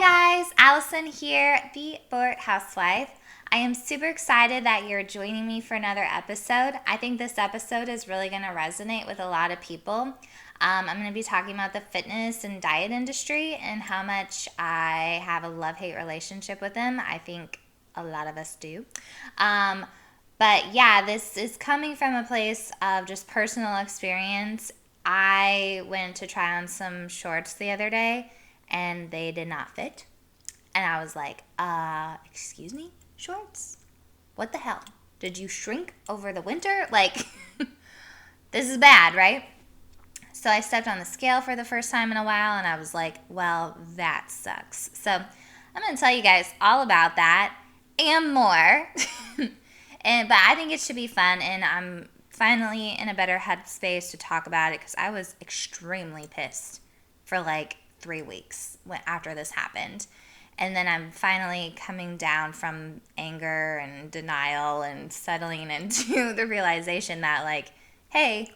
Hi guys, Allison here, the Bored Housewife. I am super excited that you're joining me for another episode. I think this episode is really going to resonate with a lot of people. I'm going to be talking about the fitness and diet industry and how much I have a love-hate relationship with them. I think a lot of us do. Um, but yeah, this is coming from a place of just personal experience. I went to try on some shorts the other day and they did not fit. And I was like, excuse me, shorts? What the hell? Did you shrink over the winter? Like, this is bad, right? So I stepped on the scale for the first time in a while and I was like, well, that sucks. So I'm going to tell you guys all about that and more. But I think it should be fun, and I'm finally in a better headspace to talk about it because I was extremely pissed for like 3 weeks after this happened. And then I'm finally coming down from anger and denial and settling into the realization that, like, hey,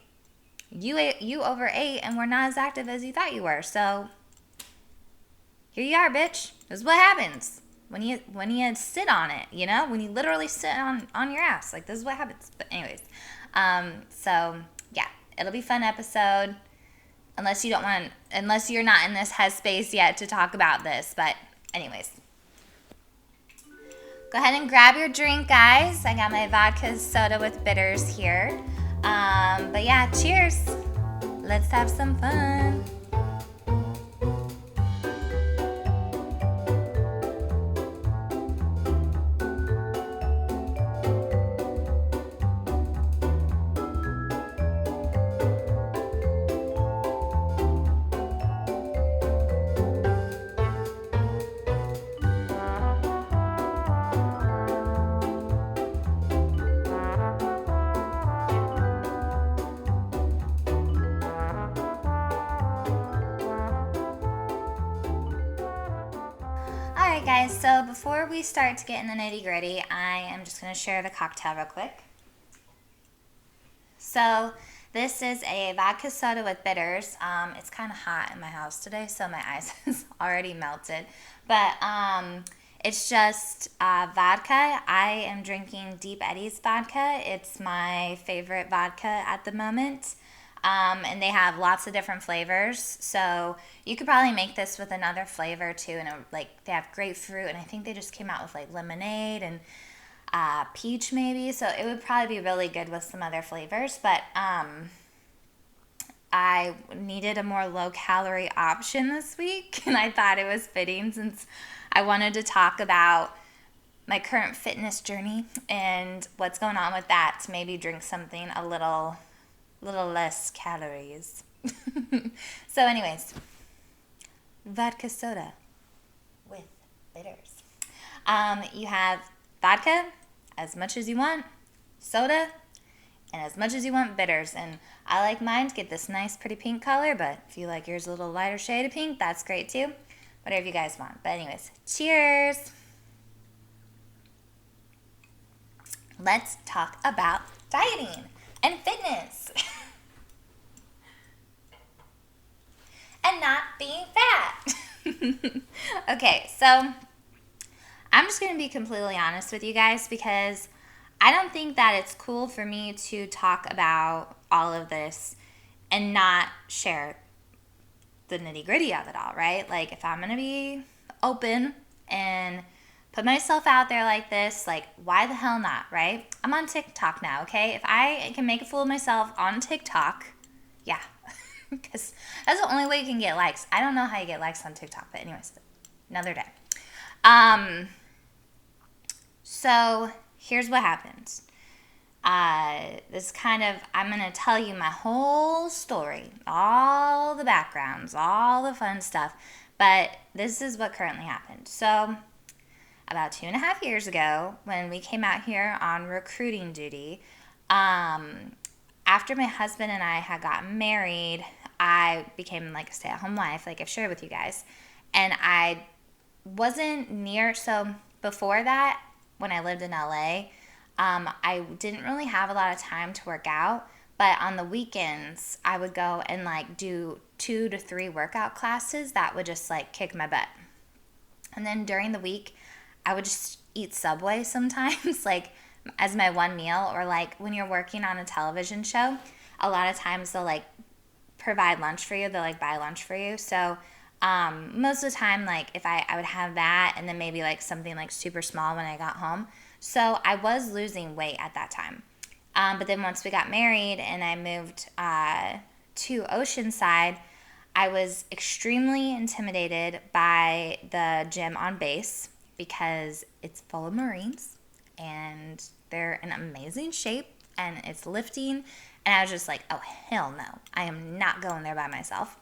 you overate and were not as active as you thought you were. So here you are, bitch. This is what happens when you sit on it, when you literally sit on your ass. Like, this is what happens. But anyways, so yeah, it'll be a fun episode. Unless you're not in this headspace yet to talk about this. But anyways, go ahead and grab your drink, guys. I got my vodka soda with bitters here. But yeah, cheers. Let's have some fun. Alright guys, so before we start to get in the nitty gritty, I am just going to share the cocktail real quick. So this is a vodka soda with bitters. It's kind of hot in my house today, so my ice is already melted. But it's just vodka. I am drinking Deep Eddy's vodka. It's my favorite vodka at the moment. And they have lots of different flavors. So you could probably make this with another flavor too. And they have grapefruit, and I think they just came out with like lemonade and peach maybe. So it would probably be really good with some other flavors. But I needed a more low calorie option this week, and I thought it was fitting since I wanted to talk about my current fitness journey and what's going on with that, to maybe drink something a little less calories. So anyways, vodka soda with bitters. You have vodka as much as you want, soda, and as much as you want bitters. And I like mine to get this nice pretty pink color, but if you like yours a little lighter shade of pink, that's great too. Whatever you guys want. But anyways, cheers. Let's talk about dieting and fitness. And not being fat. Okay, so I'm just going to be completely honest with you guys because I don't think that it's cool for me to talk about all of this and not share the nitty gritty of it all, right? Like, if I'm going to be open and put myself out there like this, like, why the hell not, right? I'm on TikTok now, okay? If I can make a fool of myself on TikTok, yeah. Because that's the only way you can get likes. I don't know how you get likes on TikTok, but anyways, another day. So here's what happens. I'm going to tell you my whole story, all the backgrounds, all the fun stuff, but this is what currently happened. So about 2.5 years ago, when we came out here on recruiting duty, after my husband and I had gotten married, I became like a stay-at-home wife, like I've shared with you guys. And I wasn't near, so before that, when I lived in LA, I didn't really have a lot of time to work out. But on the weekends, I would go and like do 2 to 3 workout classes that would just like kick my butt. And then during the week, I would just eat Subway sometimes, like as my one meal, or like when you're working on a television show, a lot of times they'll like provide lunch for you. They'll like buy lunch for you. So most of the time, like if I would have that and then maybe like something like super small when I got home. So I was losing weight at that time. But then once we got married and I moved to Oceanside, I was extremely intimidated by the gym on base because it's full of Marines and they're in amazing shape and it's lifting. And I was just like, oh, hell no. I am not going there by myself.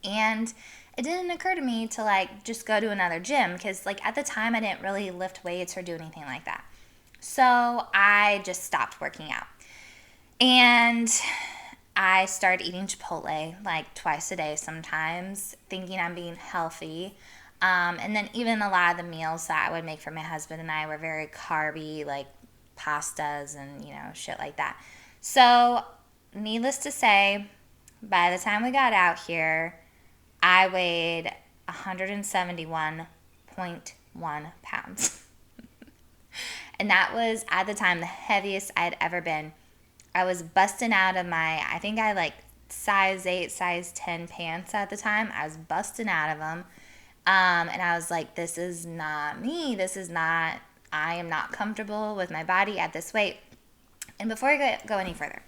And it didn't occur to me to like just go to another gym because like at the time I didn't really lift weights or do anything like that. So I just stopped working out. And I started eating Chipotle like twice a day sometimes, thinking I'm being healthy. And then even a lot of the meals that I would make for my husband and I were very carby, like pastas and, shit like that. So, needless to say, by the time we got out here, I weighed 171.1 pounds. And that was, at the time, the heaviest I'd ever been. I was busting out of I think I like size 8, size 10 pants at the time. I was busting out of them. And I was like, this is not me. I am not comfortable with my body at this weight. And before I go any further,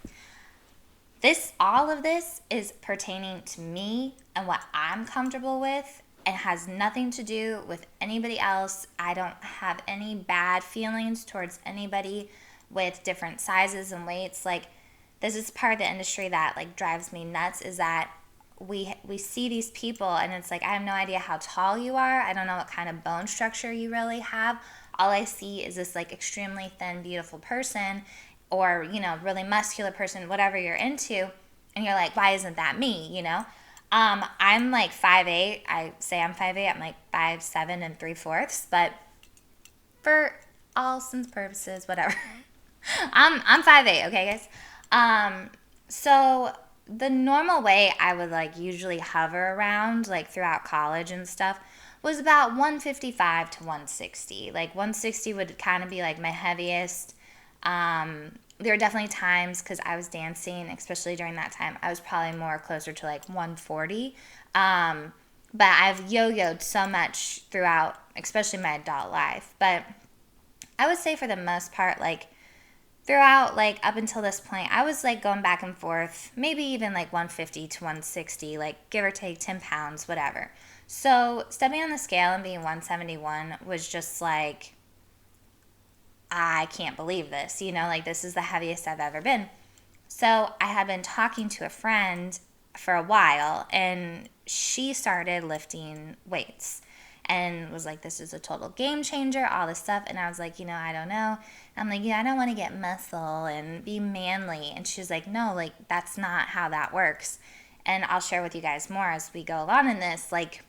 all of this is pertaining to me and what I'm comfortable with and has nothing to do with anybody else. I don't have any bad feelings towards anybody with different sizes and weights. Like, this is part of the industry that like drives me nuts, is that we see these people and it's like, I have no idea how tall you are. I don't know what kind of bone structure you really have. All I see is this like extremely thin, beautiful person, or, really muscular person, whatever you're into. And you're like, why isn't that me? I'm like 5'8". I say I'm 5'8". I'm like 5'7 3/4". But for all intents and purposes, whatever. I'm 5'8", okay, guys? So the normal weight I would like usually hover around like throughout college and stuff was about 155 to 160. Like 160 would kind of be like my heaviest. There were definitely times, because I was dancing, especially during that time, I was probably more closer to like 140. But I've yo-yoed so much throughout, especially my adult life. But I would say for the most part, like throughout, like up until this point, I was like going back and forth, maybe even like 150 to 160, like give or take 10 pounds, whatever. So stepping on the scale and being 171 was just like, I can't believe this, like this is the heaviest I've ever been. So I had been talking to a friend for a while and she started lifting weights and was like, this is a total game changer, all this stuff. And I was like, I don't know. I'm like, I don't want to get muscle and be manly. And she's like, no, like that's not how that works. And I'll share with you guys more as we go along in this. Like,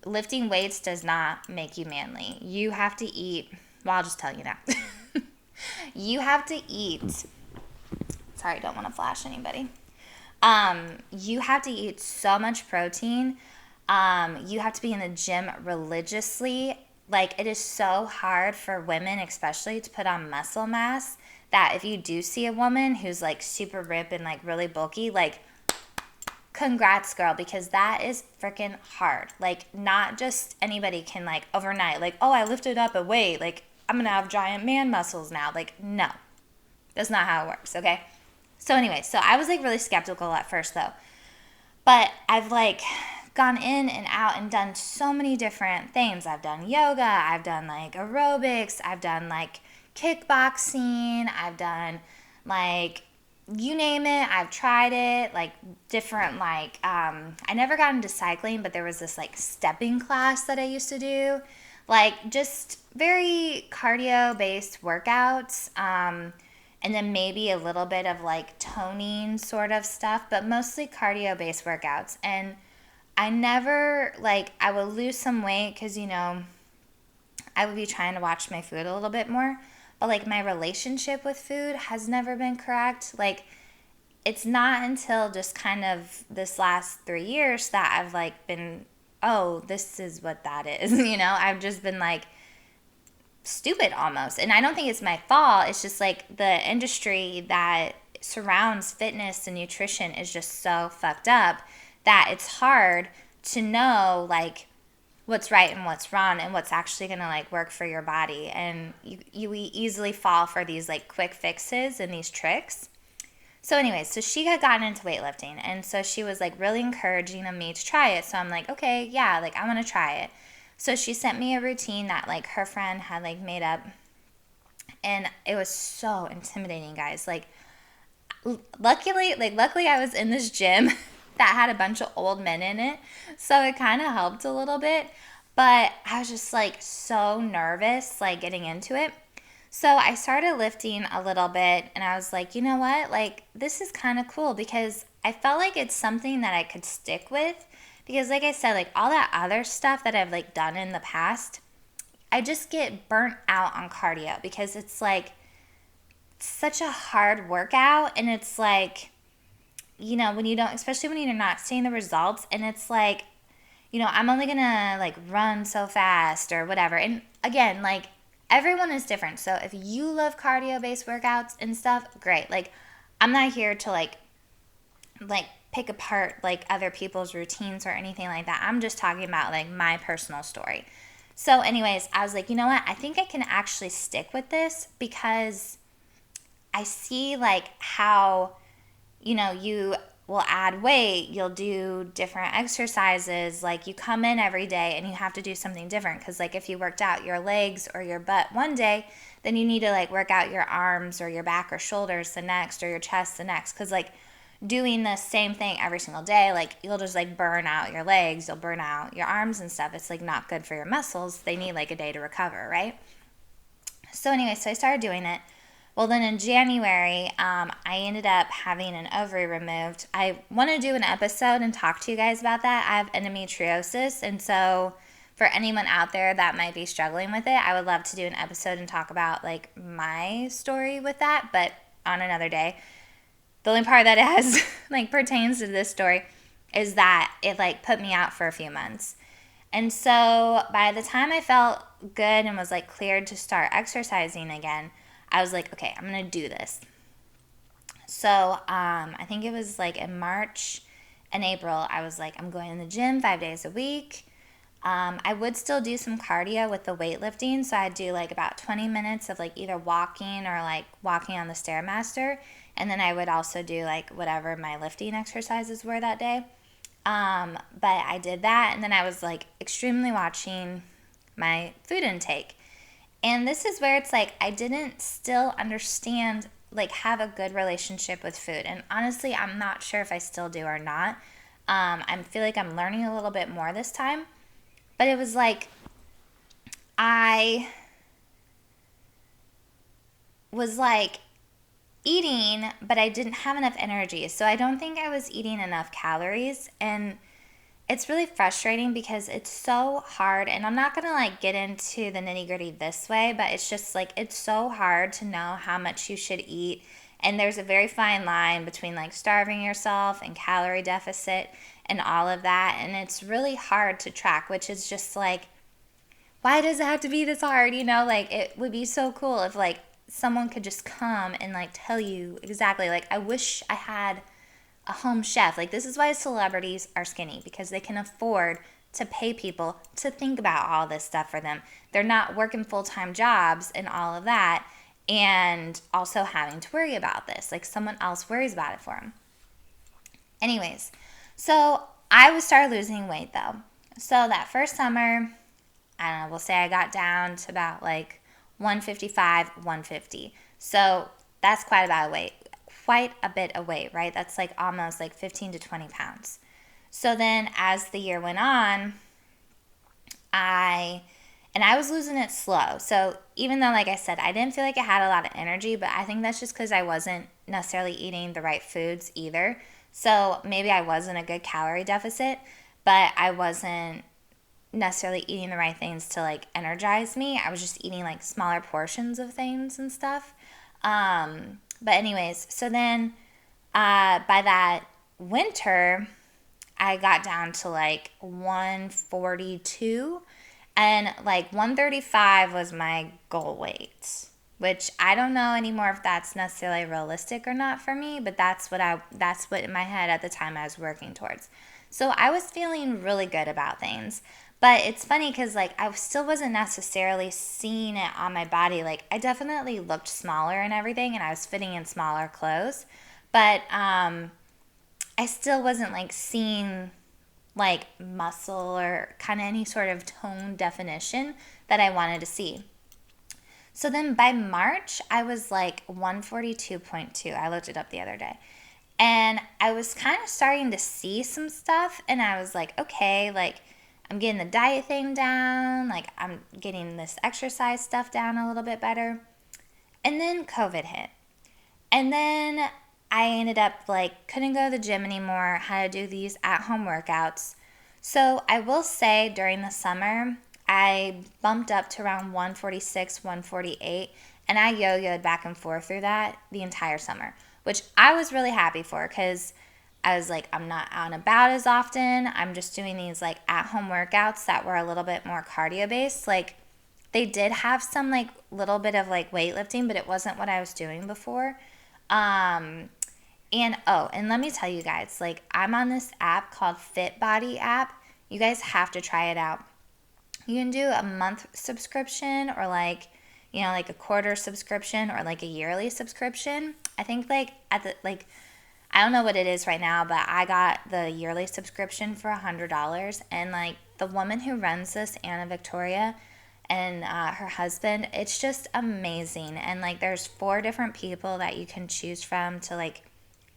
lifting weights does not make you manly. You have to eat. Well, I'll just tell you now. You have to eat. Sorry, don't want to flash anybody. You have to eat so much protein. You have to be in the gym religiously. Like, it is so hard for women, especially, to put on muscle mass, that if you do see a woman who's like super ripped and like really bulky, like, congrats, girl, because that is freaking hard. Like, not just anybody can like overnight, like, oh, I lifted up a weight, like I'm gonna have giant man muscles now. Like, no, that's not how it works. Okay. So anyway, so I was like really skeptical at first though, but I've like gone in and out and done so many different things. I've done yoga, I've done like aerobics, I've done like kickboxing, I've done like, you name it, I've tried it, like different, like, I never got into cycling, but there was this like stepping class that I used to do, like just very cardio based workouts, and then maybe a little bit of like toning sort of stuff, but mostly cardio based workouts. And I never, like, I would lose some weight because, I would be trying to watch my food a little bit more. But, like, my relationship with food has never been correct. Like, it's not until just kind of this last 3 years that I've, like, been oh, this is what that is. I've just been like stupid almost. And I don't think it's my fault. It's just like the industry that surrounds fitness and nutrition is just so fucked up that it's hard to know like what's right and what's wrong and what's actually going to like work for your body. And you easily fall for these like quick fixes and these tricks. So anyways, so she had gotten into weightlifting, and so she was like really encouraging of me to try it. So I'm like, okay, yeah, like I want to try it. So she sent me a routine that like her friend had like made up, and it was so intimidating, guys. Like luckily I was in this gym that had a bunch of old men in it, so it kind of helped a little bit. But I was just like so nervous like getting into it. So I started lifting a little bit, and I was like, you know what? Like, this is kind of cool because I felt like it's something that I could stick with. Because, like I said, like all that other stuff that I've like done in the past, I just get burnt out on cardio because it's like such a hard workout. And it's like, when you don't, especially when you're not seeing the results, and it's like, I'm only gonna like run so fast or whatever. And again, like, everyone is different. So if you love cardio based workouts and stuff, great. Like I'm not here to like pick apart like other people's routines or anything like that. I'm just talking about like my personal story. So anyways, I was like, you know what? I think I can actually stick with this because I see like how you will add weight, you'll do different exercises, like you come in every day and you have to do something different because like if you worked out your legs or your butt one day, then you need to like work out your arms or your back or shoulders the next or your chest the next because like doing the same thing every single day, like you'll just like burn out your legs, you'll burn out your arms and stuff. It's like not good for your muscles. They need like a day to recover, right? So anyway, so I started doing it. Well, then in January, I ended up having an ovary removed. I want to do an episode and talk to you guys about that. I have endometriosis, and so for anyone out there that might be struggling with it, I would love to do an episode and talk about like my story with that, but on another day. The only part that it has like pertains to this story is that it like put me out for a few months. And so by the time I felt good and was like cleared to start exercising again, I was like, okay, I'm going to do this. So I think it was like in March and April, I was like, I'm going to the gym 5 days a week. I would still do some cardio with the weightlifting. So I'd do like about 20 minutes of like either walking or like walking on the Stairmaster. And then I would also do like whatever my lifting exercises were that day. But I did that. And then I was like extremely watching my food intake. And this is where it's like I didn't still understand, like have a good relationship with food. And honestly, I'm not sure if I still do or not. I feel like I'm learning a little bit more this time. But it was like I was like eating, but I didn't have enough energy. So I don't think I was eating enough calories. And it's really frustrating because it's so hard, and I'm not gonna like get into the nitty gritty this way, but it's just like it's so hard to know how much you should eat, and there's a very fine line between like starving yourself and calorie deficit and all of that, and it's really hard to track, which is just like, why does it have to be this hard? Like it would be so cool if like someone could just come and like tell you exactly. Like I wish I had a home chef. Like this is why celebrities are skinny, because they can afford to pay people to think about all this stuff for them. They're not working full-time jobs and all of that and also having to worry about this. Like someone else worries about it for them. Anyways, so I would start losing weight though. So that first summer, I don't know, we'll say I got down to about like 155, 150. So that's quite a bit of weight, right? That's like almost like 15 to 20 pounds. So then as the year went on, I was losing it slow. So even though, like I said, I didn't feel like I had a lot of energy, but I think that's just because I wasn't necessarily eating the right foods either. So maybe I was in a good calorie deficit, but I wasn't necessarily eating the right things to like energize me. I was just eating like smaller portions of things and stuff. But anyways, so then by that winter, I got down to like 142, and like 135 was my goal weight, which I don't know anymore if that's necessarily realistic or not for me, but that's what in my head at the time I was working towards. So I was feeling really good about things. But it's funny because like I still wasn't necessarily seeing it on my body. Like I definitely looked smaller and everything, and I was fitting in smaller clothes. But I still wasn't like seeing like muscle or kind of any sort of tone definition that I wanted to see. So then by March, I was like 142.2. I looked it up the other day. And I was kind of starting to see some stuff, and I was like, okay, like I'm getting the diet thing down, like I'm getting this exercise stuff down a little bit better. And then COVID hit. And then I ended up like couldn't go to the gym anymore, had to do these at-home workouts. So I will say during the summer, I bumped up to around 146, 148, and I yo-yoed back and forth through that the entire summer, which I was really happy for because I was like, I'm not out and about as often. I'm just doing these like at-home workouts that were a little bit more cardio based. Like they did have some like little bit of like weightlifting, but it wasn't what I was doing before. Um, and oh, and let me tell you guys, like I'm on this app called Fit Body app. You guys have to try it out. You can do a month subscription or like, like a quarter subscription or like a yearly subscription. I think like at the like I don't know what it is right now, but I got the yearly subscription for $100, and like the woman who runs this, Anna Victoria, and her husband, it's just amazing. And like there's 4 different people that you can choose from to like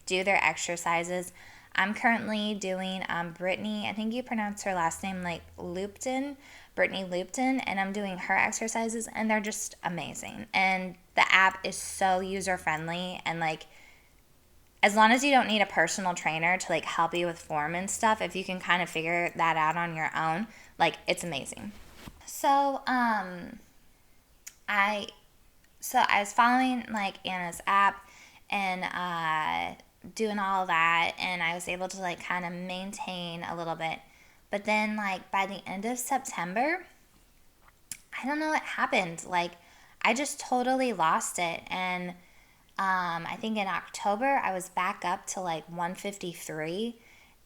do their exercises. I'm currently doing Brittany, I think you pronounce her last name like Lupton, Brittany Lupton, and I'm doing her exercises, and they're just amazing. And the app is so user friendly, and like as long as you don't need a personal trainer to like help you with form and stuff, if you can kind of figure that out on your own, like it's amazing. So I I was following like Anna's app and doing all that, and I was able to like kind of maintain a little bit. But then like by the end of September, I don't know what happened. Like I just totally lost it, and I think in October I was back up to like 153,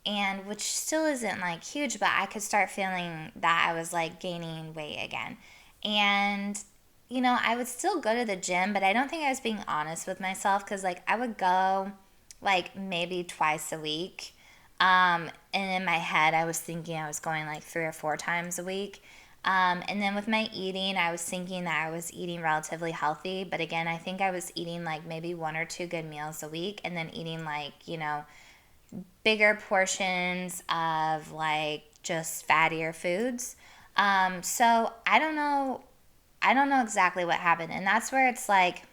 and which still isn't like huge, but I could start feeling that I was like gaining weight again. And I would still go to the gym, but I don't think I was being honest with myself because like I would go like maybe twice a week. And in my head, I was thinking I was going like 3 or 4 times a week. And then with my eating, I was thinking that I was eating relatively healthy. But again, I think I was eating like maybe 1 or 2 good meals a week, and then eating like, bigger portions of like just fattier foods. So I don't know. I don't know exactly what happened. And that's where it's like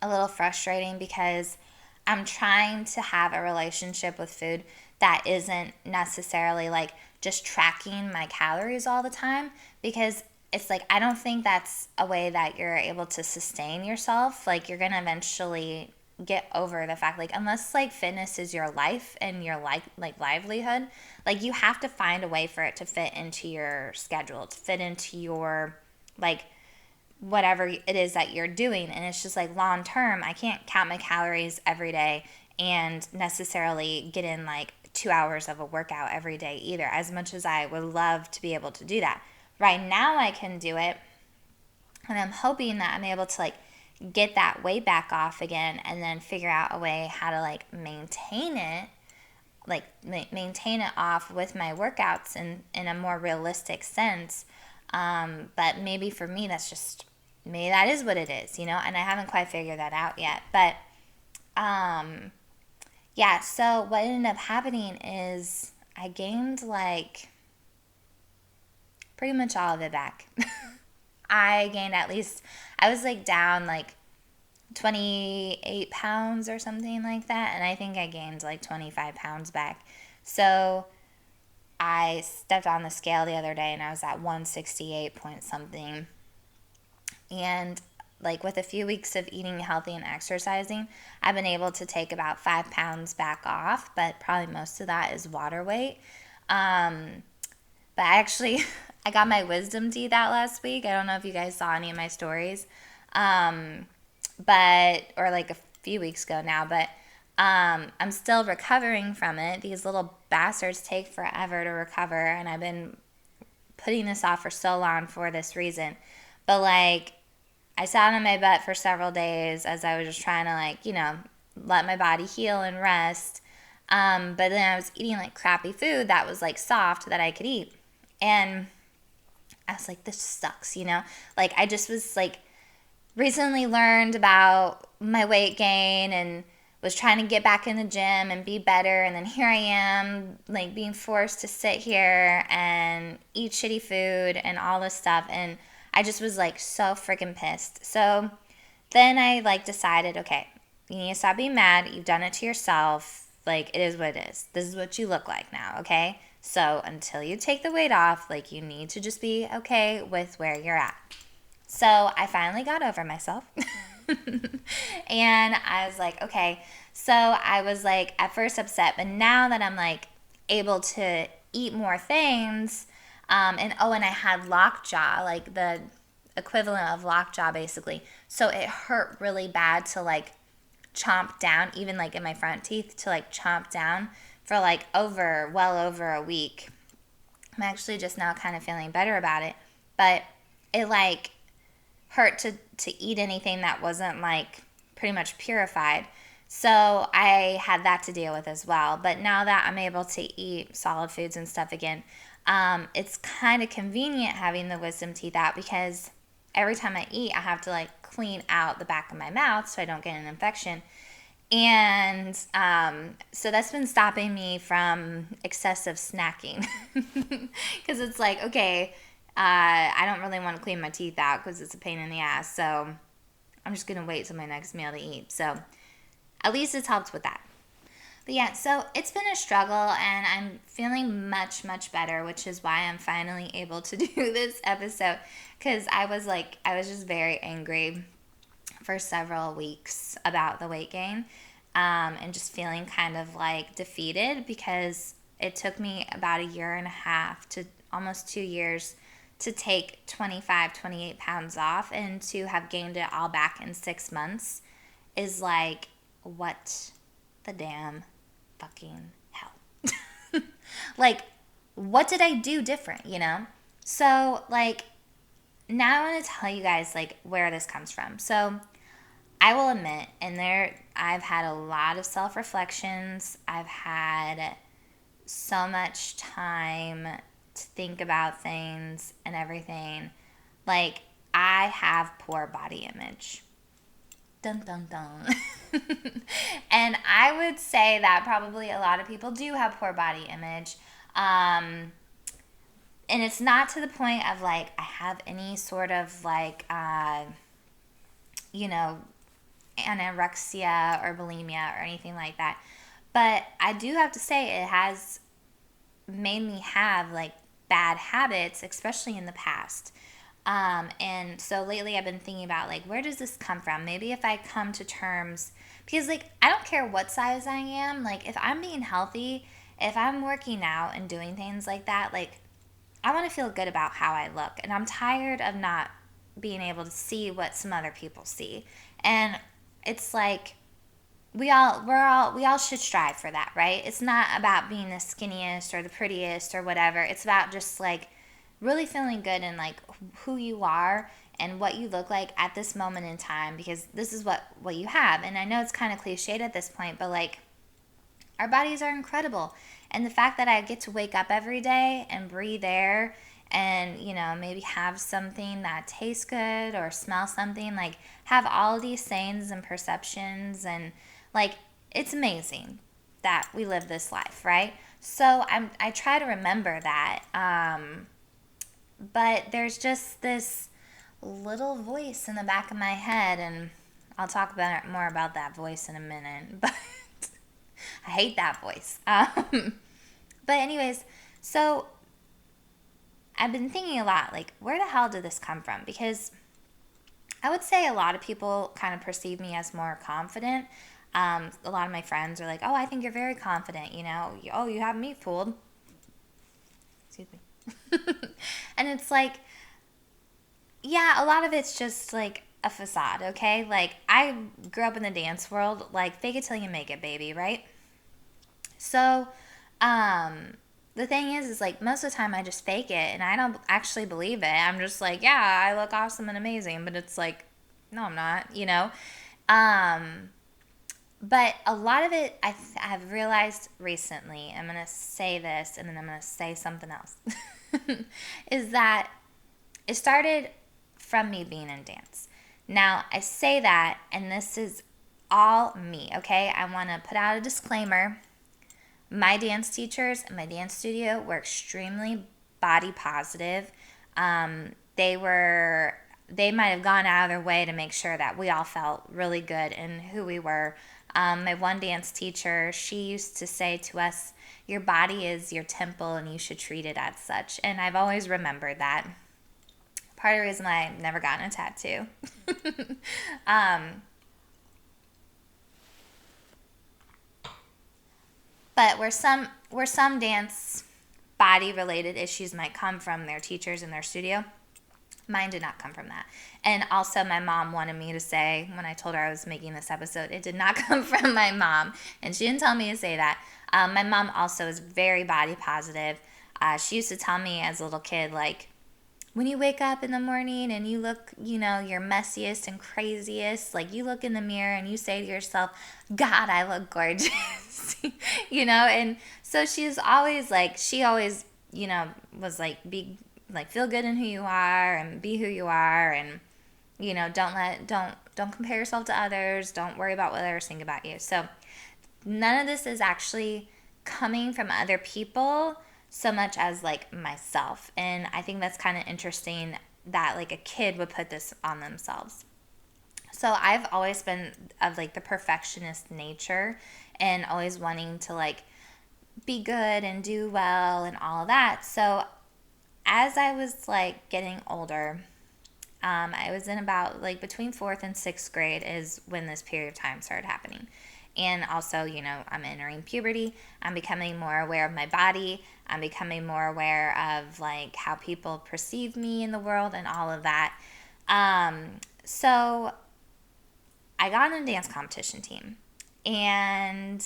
a little frustrating because I'm trying to have a relationship with food that isn't necessarily like just tracking my calories all the time, because it's like I don't think that's a way that you're able to sustain yourself. Like you're going to eventually get over the fact like unless like fitness is your life and your like livelihood, like you have to find a way for it to fit into your schedule, to fit into your like whatever it is that you're doing. And it's just like long term, I can't count my calories every day and necessarily get in like 2 hours of a workout every day either, as much as I would love to be able to do that. Right now I can do it, and I'm hoping that I'm able to like get that weight back off again and then figure out a way how to like maintain it, like maintain it off with my workouts in a more realistic sense. But maybe for me, maybe that is what it is, and I haven't quite figured that out yet. But yeah, so what ended up happening is I gained like pretty much all of it back. I gained at least, I was like down like 28 pounds or something like that. And I think I gained like 25 pounds back. So I stepped on the scale the other day and I was at 168 point something. And like with a few weeks of eating healthy and exercising, I've been able to take about 5 pounds back off, but probably most of that is water weight. Um, but I actually, I got my wisdom teeth out last week. I don't know if you guys saw any of my stories, um, or like a few weeks ago now, but I'm still recovering from it. These little bastards take forever to recover, and I've been putting this off for so long for this reason. But like, I sat on my butt for several days as I was just trying to, like, let my body heal and rest. But then I was eating like crappy food that was like soft that I could eat. And I was like, this sucks. Like, I just was like, recently learned about my weight gain and was trying to get back in the gym and be better, and then here I am like being forced to sit here and eat shitty food and all this stuff, and I just was like so freaking pissed. So then I like decided, okay, you need to stop being mad. You've done it to yourself. Like, it is what it is. This is what you look like now, okay? So until you take the weight off, like, you need to just be okay with where you're at. So I finally got over myself. And I was like, okay. So I was like at first upset, but now that I'm like able to eat more things, and I had lockjaw, like the equivalent of lockjaw basically. So it hurt really bad to like chomp down, even like in my front teeth, to like chomp down for like well over a week. I'm actually just now kind of feeling better about it, but it like hurt to eat anything that wasn't like pretty much purified. So I had that to deal with as well. But now that I'm able to eat solid foods and stuff again, it's kind of convenient having the wisdom teeth out, because every time I eat, I have to like clean out the back of my mouth so I don't get an infection. And so that's been stopping me from excessive snacking, because it's like, okay, I don't really want to clean my teeth out because it's a pain in the ass. So I'm just going to wait till my next meal to eat. So at least it's helped with that. But yeah, so it's been a struggle, and I'm feeling much, much better, which is why I'm finally able to do this episode, because I was just very angry for several weeks about the weight gain, and just feeling kind of like defeated, because it took me about a year and a half to almost 2 years to take 25, 28 pounds off, and to have gained it all back in 6 months is like, what the damn fucking hell? Like, what did I do different? So, like, now I want to tell you guys, like, where this comes from. So, I will admit, I've had a lot of self-reflections. I've had so much time to think about things and everything. Like, I have poor body image. Dun, dun, dun. And I would say that probably a lot of people do have poor body image. And it's not to the point of like I have any sort of like, anorexia or bulimia or anything like that. But I do have to say it has made me have like bad habits, especially in the past. And so lately I've been thinking about like, where does this come from? Maybe if I come to terms, because like, I don't care what size I am. Like, if I'm being healthy, if I'm working out and doing things like that, like, I want to feel good about how I look. And I'm tired of not being able to see what some other people see. And it's like, we all should strive for that, right? It's not about being the skinniest or the prettiest or whatever. It's about just like really feeling good in like who you are and what you look like at this moment in time, because this is what you have. And I know it's kind of cliched at this point, but like, our bodies are incredible. And the fact that I get to wake up every day and breathe air and, maybe have something that tastes good or smell something, like have all of these things and perceptions, and like, it's amazing that we live this life, right? So I try to remember that. But there's just this little voice in the back of my head, and I'll talk more about that voice in a minute, but I hate that voice. But anyways, so I've been thinking a lot, like, where the hell did this come from? Because I would say a lot of people kind of perceive me as more confident. A lot of my friends are like, "Oh, I think you're very confident." Oh, you have me fooled. Excuse me. And it's like, yeah, a lot of it's just like a facade, okay? Like, I grew up in the dance world, like, fake it till you make it, baby, right? So, um, the thing is like most of the time I just fake it and I don't actually believe it. I'm just like, yeah, I look awesome and amazing, but it's like, no, I'm not. Um, but a lot of it have realized recently, I'm going to say this and then I'm going to say something else, is that it started from me being in dance. Now, I say that, and this is all me, okay? I want to put out a disclaimer. My dance teachers in my dance studio were extremely body positive. They might have gone out of their way to make sure that we all felt really good in who we were. My one dance teacher, she used to say to us, "Your body is your temple and you should treat it as such." And I've always remembered that. Part of the reason why I've never gotten a tattoo. um, but where some dance body related issues might come from their teachers in their studio, mine did not come from that. And also, my mom wanted me to say, when I told her I was making this episode, it did not come from my mom. And she didn't tell me to say that. My mom also is very body positive. She used to tell me as a little kid, like, when you wake up in the morning and you look, your messiest and craziest, like you look in the mirror and you say to yourself, God, I look gorgeous, and so she always, was like, be like, feel good in who you are and be who you are. And, don't compare yourself to others. Don't worry about what others think about you. So none of this is actually coming from other people so much as like myself. And I think that's kind of interesting that like a kid would put this on themselves. So I've always been of like the perfectionist nature and always wanting to like be good and do well and all of that. So as I was like getting older, I was in about like between fourth and sixth grade is when this period of time started happening. And also, I'm entering puberty. I'm becoming more aware of my body. I'm becoming more aware of like how people perceive me in the world and all of that. So I got on a dance competition team, and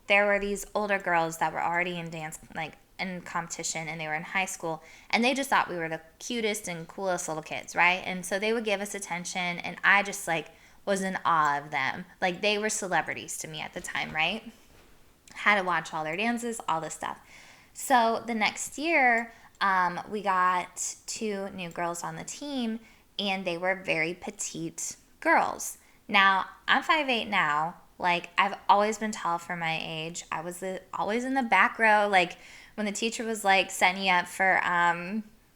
there were these older girls that were already in dance, like in competition, and they were in high school, and they just thought we were the cutest and coolest little kids, right? And so they would give us attention, and I just like was in awe of them. Like they were celebrities to me at the time, right? Had to watch all their dances, all this stuff. So the next year, we got two new girls on the team, and they were very petite girls. Now, I'm 5'8" now. Like, I've always been tall for my age. I was always in the back row. Like, when the teacher was, like, setting you up for,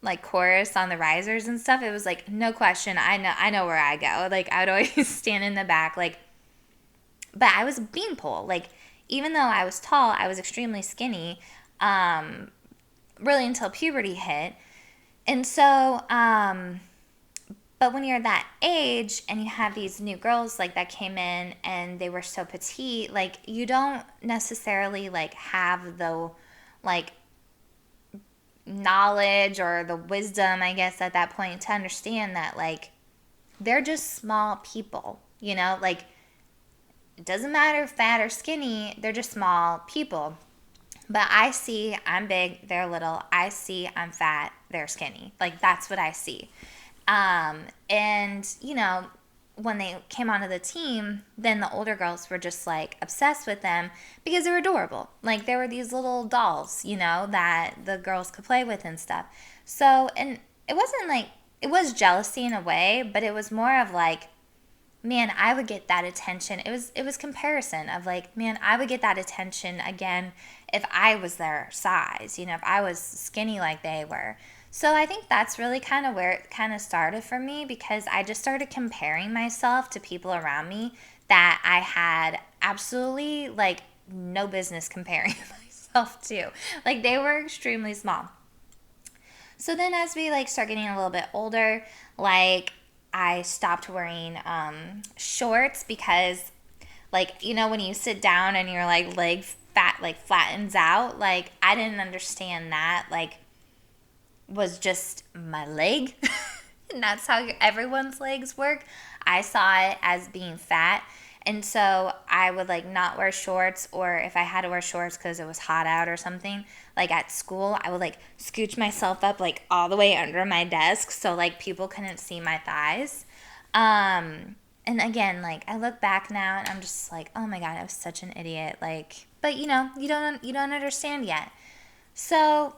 like, chorus on the risers and stuff, it was, like, no question. I know where I go. Like, I would always stand in the back. Like, but I was a beanpole. Like, even though I was tall, I was extremely skinny, really until puberty hit. And so, but when you're that age and you have these new girls like that came in and they were so petite, like you don't necessarily like have the like knowledge or the wisdom, I guess, at that point to understand that like they're just small people, like it doesn't matter fat or skinny, they're just small people. But I see I'm big, they're little. I see I'm fat, they're skinny. Like that's what I see. And when they came onto the team, then the older girls were just like obsessed with them because they were adorable. Like they were these little dolls, that the girls could play with and stuff. So, and it wasn't like, it was jealousy in a way, but it was more of like, man, I would get that attention. It was comparison of like, man, I would get that attention again if I was their size, if I was skinny like they were. So I think that's really kind of where it kind of started for me, because I just started comparing myself to people around me that I had absolutely like no business comparing myself to. Like they were extremely small. So then as we like start getting a little bit older, like I stopped wearing shorts because, like, when you sit down and your like leg fat like flattens out, like I didn't understand that. Like, was just my leg. And that's how everyone's legs work. I saw it as being fat. And so I would like not wear shorts, or if I had to wear shorts because it was hot out or something, like at school, I would like scooch myself up like all the way under my desk so like people couldn't see my thighs. And again, like I look back now and I'm just like, oh my God, I was such an idiot. Like, but you don't understand yet. So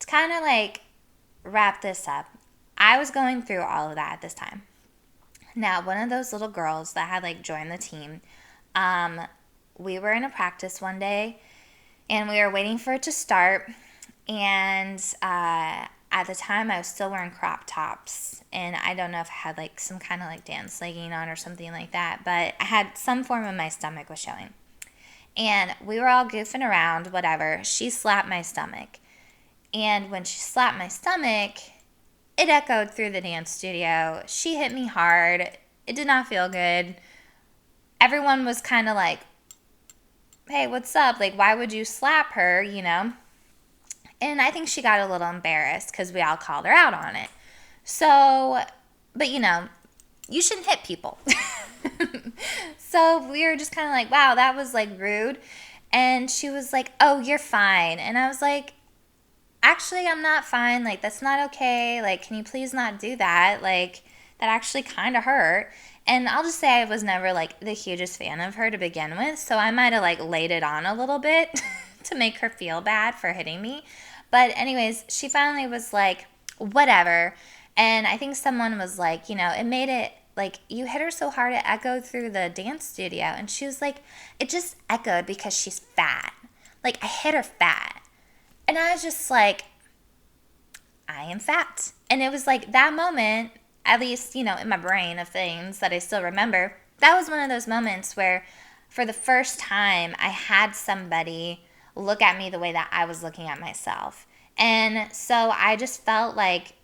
to kind of like wrap this up, I was going through all of that at this time. Now, one of those little girls that had like joined the team, um, we were in a practice one day and we were waiting for it to start. And at the time, I was still wearing crop tops. And I don't know if I had like some kind of like dance legging on or something like that, but I had some form of my stomach was showing. And we were all goofing around, whatever. She slapped my stomach. And when she slapped my stomach, it echoed through the dance studio. She hit me hard. It did not feel good. Everyone was kind of like, hey, what's up? Like, why would you slap her, And I think she got a little embarrassed because we all called her out on it. So, but you shouldn't hit people. So we were just kind of like, wow, that was like rude. And she was like, oh, you're fine. And I was like, actually, I'm not fine. Like, that's not okay. Like, can you please not do that? Like, that actually kind of hurt. And I'll just say I was never like the hugest fan of her to begin with. So I might have like laid it on a little bit to make her feel bad for hitting me. But anyways, she finally was like, whatever. And I think someone was like, it made it like you hit her so hard it echoed through the dance studio. And she was like, it just echoed because she's fat. Like, I hit her fat. And I was just like, I am fat. And it was like that moment, at least, in my brain of things that I still remember, that was one of those moments where for the first time I had somebody look at me the way that I was looking at myself. And so I just felt like,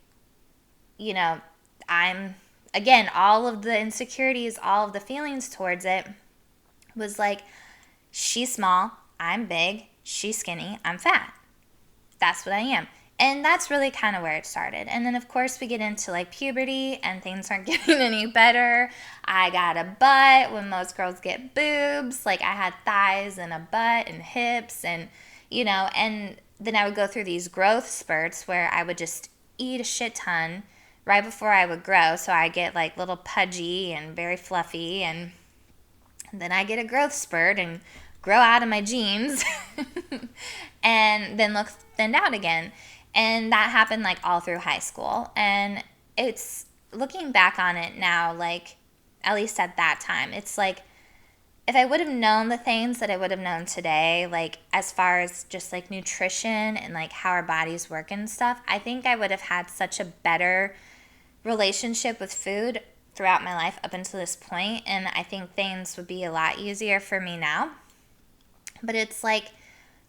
I'm, again, all of the insecurities, all of the feelings towards it was like, she's small, I'm big, she's skinny, I'm fat. That's what I am. And that's really kind of where it started. And then, of course, we get into like puberty and things aren't getting any better. I got a butt when most girls get boobs. Like, I had thighs and a butt and hips and then I would go through these growth spurts where I would just eat a shit ton right before I would grow. So I get like little pudgy and very fluffy. And then I get a growth spurt and grow out of my jeans and then look thinned out again. And that happened like all through high school. And it's looking back on it now, like at least at that time, it's like if I would have known the things that I would have known today, like as far as just like nutrition and like how our bodies work and stuff, I think I would have had such a better relationship with food throughout my life up until this point. And I think things would be a lot easier for me now. But it's like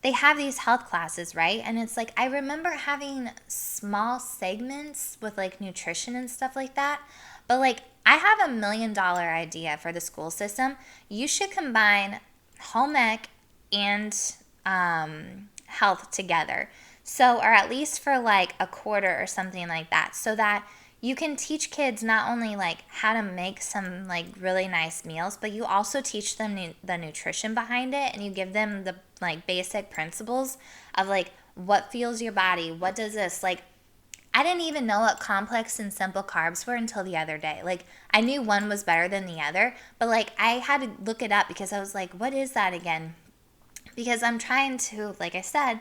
they have these health classes, right? And it's like I remember having small segments with like nutrition and stuff like that. But like I have $1 million idea for the school system. You should combine home ec and health together. So, or at least for like a quarter or something like that, so that you can teach kids not only like how to make some like really nice meals, but you also teach them the nutrition behind it, and you give them the like basic principles of like what fuels your body, what does this like. I didn't even know what complex and simple carbs were until the other day. Like I knew one was better than the other, but like I had to look it up because I was like, what is that again? Because I'm trying to, like I said,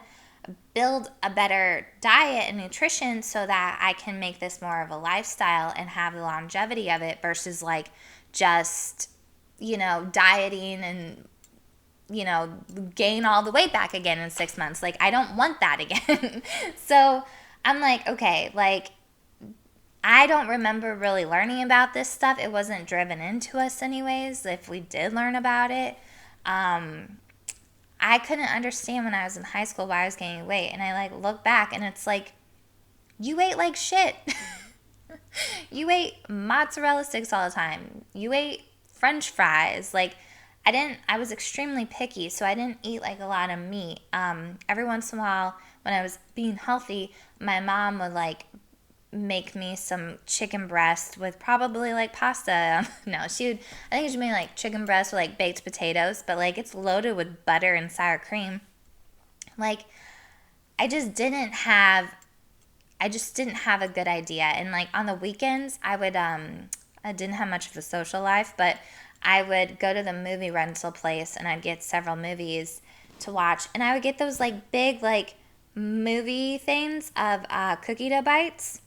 build a better diet and nutrition so that I can make this more of a lifestyle and have the longevity of it versus like just, dieting and, gain all the weight back again in 6 months. Like, I don't want that again. So I'm like, okay, like, I don't remember really learning about this stuff. It wasn't driven into us anyways. If we did learn about it, I couldn't understand when I was in high school why I was gaining weight. And I like look back and it's like, you ate like shit. You ate mozzarella sticks all the time. You ate French fries. Like, I was extremely picky, so I didn't eat like a lot of meat. Every once in a while, when I was being healthy, my mom would like make me some chicken breast with probably like pasta. No, I think she made like chicken breast with like baked potatoes, but like it's loaded with butter and sour cream. Like, I just didn't have I just didn't have a good idea. And like on the weekends, I didn't have much of a social life, but I would go to the movie rental place and I'd get several movies to watch. And I would get those like big like movie things of cookie dough bites.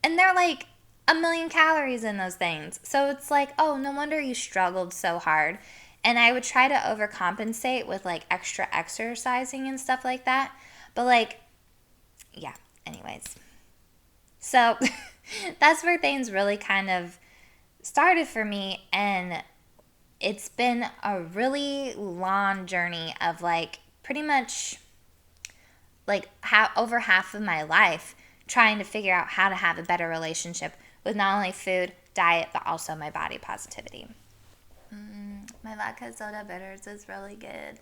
And they're like a million calories in those things. So it's like, oh, no wonder you struggled so hard. And I would try to overcompensate with like extra exercising and stuff like that. But like, yeah, anyways. So that's where things really kind of started for me. And it's been a really long journey of like pretty much like over half of my life trying to figure out how to have a better relationship with not only food, diet, but also my body positivity. My vodka soda bitters is really good.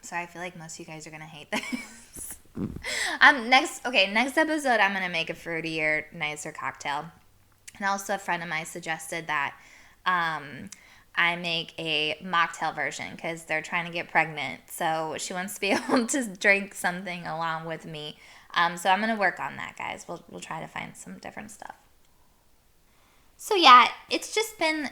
Sorry, I feel like most of you guys are gonna hate this. Next episode, I'm gonna make a fruitier, nicer cocktail. And also, a friend of mine suggested that I make a mocktail version because they're trying to get pregnant. So she wants to be able to drink something along with me. So I'm gonna work on that, guys. We'll try to find some different stuff. So yeah, it's just been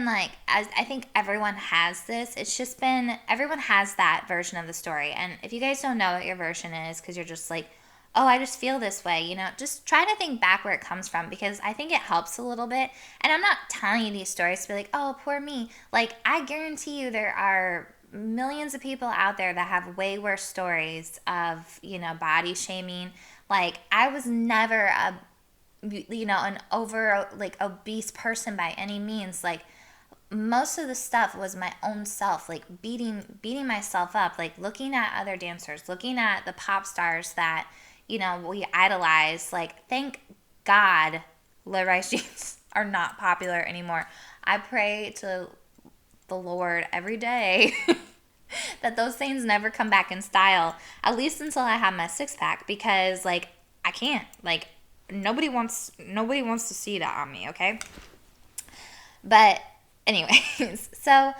like, as I think everyone has this. It's just been everyone has that version of the story. And if you guys don't know what your version is, because you're just like, oh, I just feel this way, just try to think back where it comes from, because I think it helps a little bit. And I'm not telling you these stories to be like, oh, poor me. Like, I guarantee you there are millions of people out there that have way worse stories of, body shaming. Like, I was never an over like obese person by any means. Like, most of the stuff was my own self, like beating myself up, like looking at other dancers, looking at the pop stars that we idolize. Like, thank God low-rise jeans are not popular anymore. I pray to the Lord every day that those things never come back in style, at least until I have my six-pack, because like I can't, like, nobody wants to see that on me, okay? But anyways, so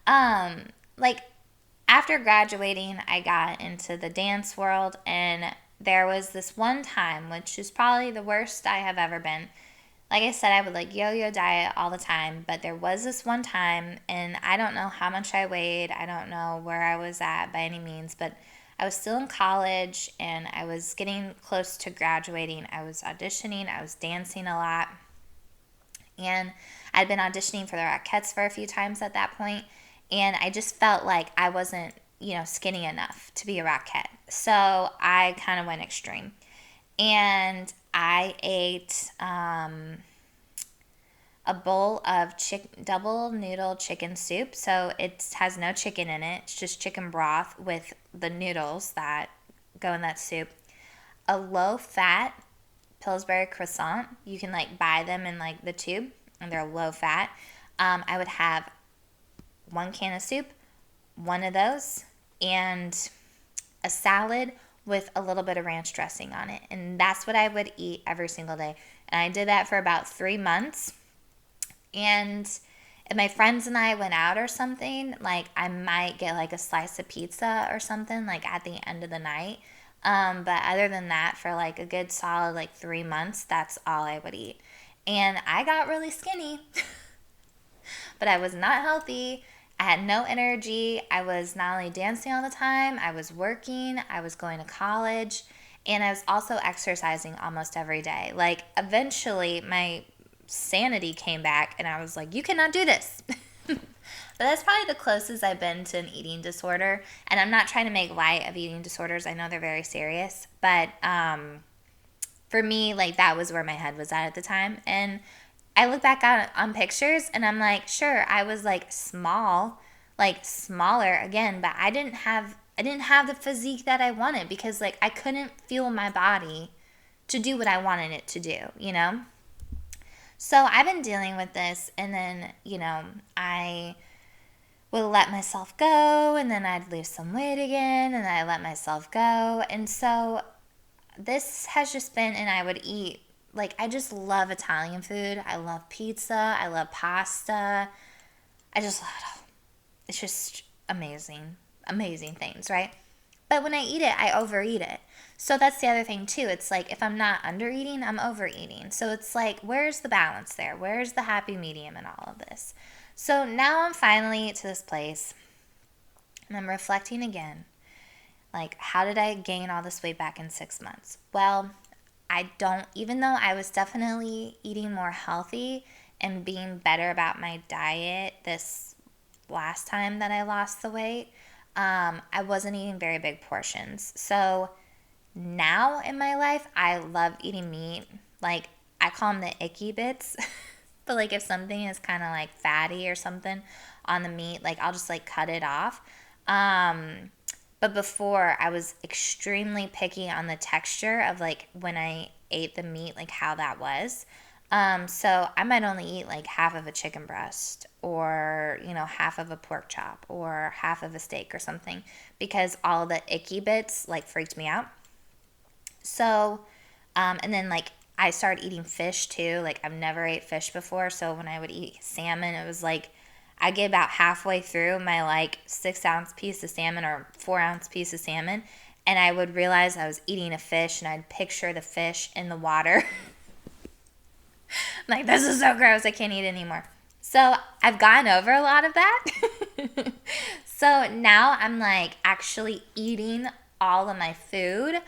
like, after graduating, I got into the dance world, and there was this one time, which is probably the worst I have ever been. Like I said, I would like yo-yo diet all the time, but there was this one time, and I don't know how much I weighed. I don't know where I was at by any means, but I was still in college and I was getting close to graduating. I was auditioning, I was dancing a lot, and I'd been auditioning for the Rockettes for a few times at that point, and I just felt like I wasn't, skinny enough to be a Rockette. So I kind of went extreme. And I ate a bowl of double noodle chicken soup. So it has no chicken in it. It's just chicken broth with the noodles that go in that soup. A low-fat Pillsbury croissant. You can like buy them in like the tube, and they're low-fat. I would have one can of soup, one of those, and a salad with a little bit of ranch dressing on it. And that's what I would eat every single day. And I did that for about 3 months. And if my friends and I went out or something, like, I might get like a slice of pizza or something like at the end of the night. But other than that, for like a good solid like 3 months, that's all I would eat. And I got really skinny, but I was not healthy. I had no energy. I was not only dancing all the time, I was working, I was going to college, and I was also exercising almost every day. Like, eventually my sanity came back and I was like, you cannot do this. But that's probably the closest I've been to an eating disorder. And I'm not trying to make light of eating disorders. I know they're very serious. But for me, like, that was where my head was at the time. And I look back on pictures and I'm like, sure, I was like small, like smaller again, but I didn't have I didn't have the physique that I wanted because like I couldn't feel my body to do what I wanted it to do, you know? So I've been dealing with this, and then, I would let myself go, and then I'd lose some weight again, and I let myself go. And so this has just been, and I would eat, like, I just love Italian food. I love pizza. I love pasta. I just love it all. It's just amazing, amazing things, right? But when I eat it, I overeat it. So that's the other thing too. It's like if I'm not under eating, I'm overeating. So it's like, where's the balance there? Where's the happy medium in all of this? So now I'm finally to this place and I'm reflecting again. Like, how did I gain all this weight back in 6 months? Well, I don't, even though I was definitely eating more healthy and being better about my diet this last time that I lost the weight, I wasn't eating very big portions. So now in my life, I love eating meat. Like, I call them the icky bits. But like if something is kind of like fatty or something on the meat, like I'll just like cut it off. But before I was extremely picky on the texture of like when I ate the meat, like how that was. So I might only eat like half of a chicken breast or, half of a pork chop or half of a steak or something because all the icky bits like freaked me out. So, and then like I started eating fish too. Like I've never ate fish before. So when I would eat salmon, it was like I get about halfway through my like 6 ounce piece of salmon or 4 ounce piece of salmon. And I would realize I was eating a fish and I'd picture the fish in the water. Like, this is so gross. I can't eat anymore. So I've gotten over a lot of that. So now I'm like actually eating all of my food,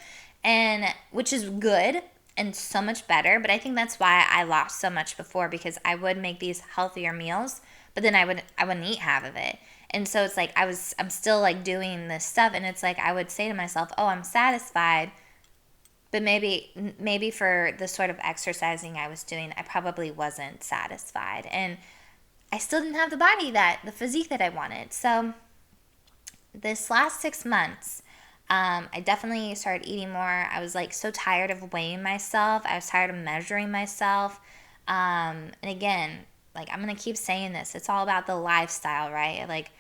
and which is good and so much better. But I think that's why I lost so much before, because I would make these healthier meals, but then I wouldn't eat half of it. And so it's like I'm still like doing this stuff, and it's like I would say to myself, "Oh, I'm satisfied." But maybe for the sort of exercising I was doing, I probably wasn't satisfied. And I still didn't have the physique that I wanted. So this last 6 months, I definitely started eating more. I was like so tired of weighing myself. I was tired of measuring myself. And again, like I'm going to keep saying this. It's all about the lifestyle, right? Like